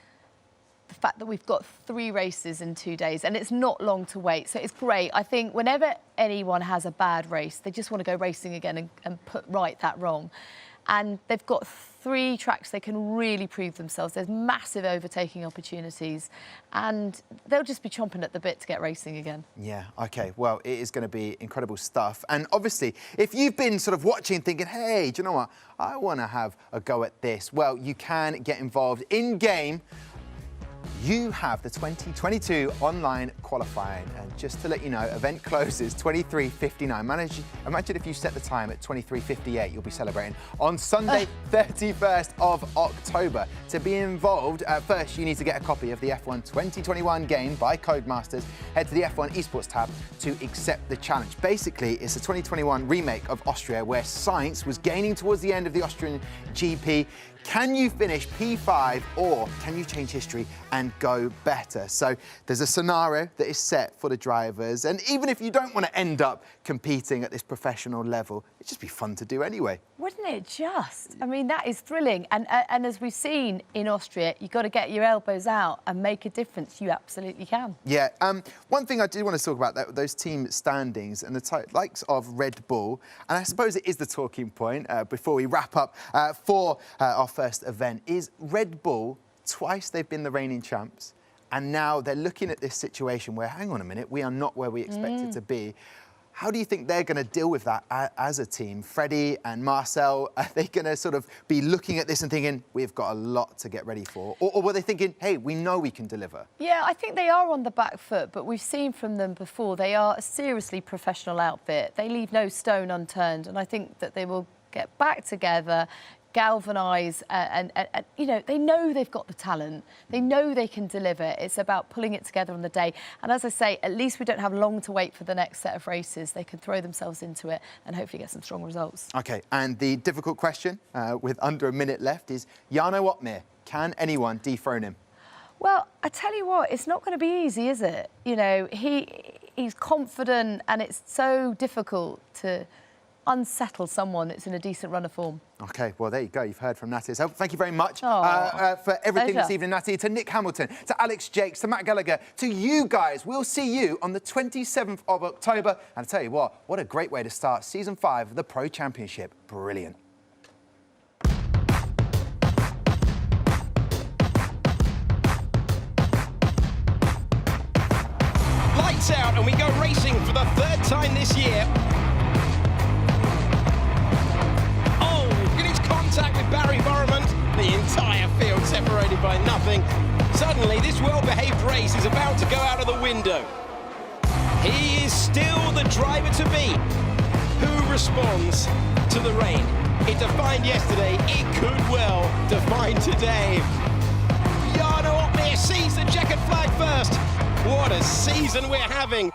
the fact that we've got 3 races in 2 days, and it's not long to wait. So it's great. I think whenever anyone has a bad race, they just want to go racing again and put right that wrong. And they've got 3 tracks they can really prove themselves. There's massive overtaking opportunities, and they'll just be chomping at the bit to get racing again. Yeah, OK. Well, it is going to be incredible stuff. And obviously, if you've been sort of watching thinking, hey, do you know what? I want to have a go at this. Well, you can get involved in-game. You have the 2022 online qualifying, and just to let you know, event closes 23:59. Imagine if you set the time at 23:58, you'll be celebrating on Sunday, 31st of October. To be involved, first you need to get a copy of the F1 2021 game by Codemasters. Head to the F1 Esports tab to accept the challenge. Basically, it's a 2021 remake of Austria, where Sainz was gaining towards the end of the Austrian GP. Can you finish P5, or can you change history and go better? So there's a scenario that is set for the drivers, and even if you don't want to end up competing at this professional level, it'd just be fun to do anyway. Wouldn't it just? I mean, that is thrilling. And as we've seen in Austria, you've got to get your elbows out and make a difference. You absolutely can. Yeah. One thing I do want to talk about, those team standings and the likes of Red Bull, and I suppose it is the talking point before we wrap up for our first event, is Red Bull. Twice they've been the reigning champs, and now they're looking at this situation where, hang on a minute, we are not where we expected to be. How do you think they're going to deal with that as a team? Freddie and Marcel, are they going to sort of be looking at this and thinking, we've got a lot to get ready for? Or were they thinking, hey, we know we can deliver? Yeah, I think they are on the back foot, but we've seen from them before, they are a seriously professional outfit. They leave no stone unturned, and I think that they will get back together, galvanise, and you know, they know they've got the talent. They know they can deliver. It's about pulling it together on the day. And as I say, at least we don't have long to wait for the next set of races. They can throw themselves into it and hopefully get some strong results. OK, and the difficult question, with under a minute left, is Jarno Opmeer. Can anyone dethrone him? Well, I tell you what, it's not going to be easy, is it? You know, he's confident, and it's so difficult to unsettle someone that's in a decent run of form. OK, well, there you go. You've heard from Natty. So thank you very much Oh, for everything pleasure. this evening, Natty. To Nick Hamilton, to Alex Jakes, to Matt Gallagher, to you guys. We'll see you on the 27th of October. And I tell you what a great way to start Season 5 of the Pro Championship. Brilliant. Lights out, and we go racing for the third time this year. Oh, in its contact with Barry Borman, the entire field separated by nothing. Suddenly, this well-behaved race is about to go out of the window. He is still the driver to beat. Who responds to the rain? It defined yesterday, it could well define today. Jarno Opmeer sees the checkered flag first. What a season we're having.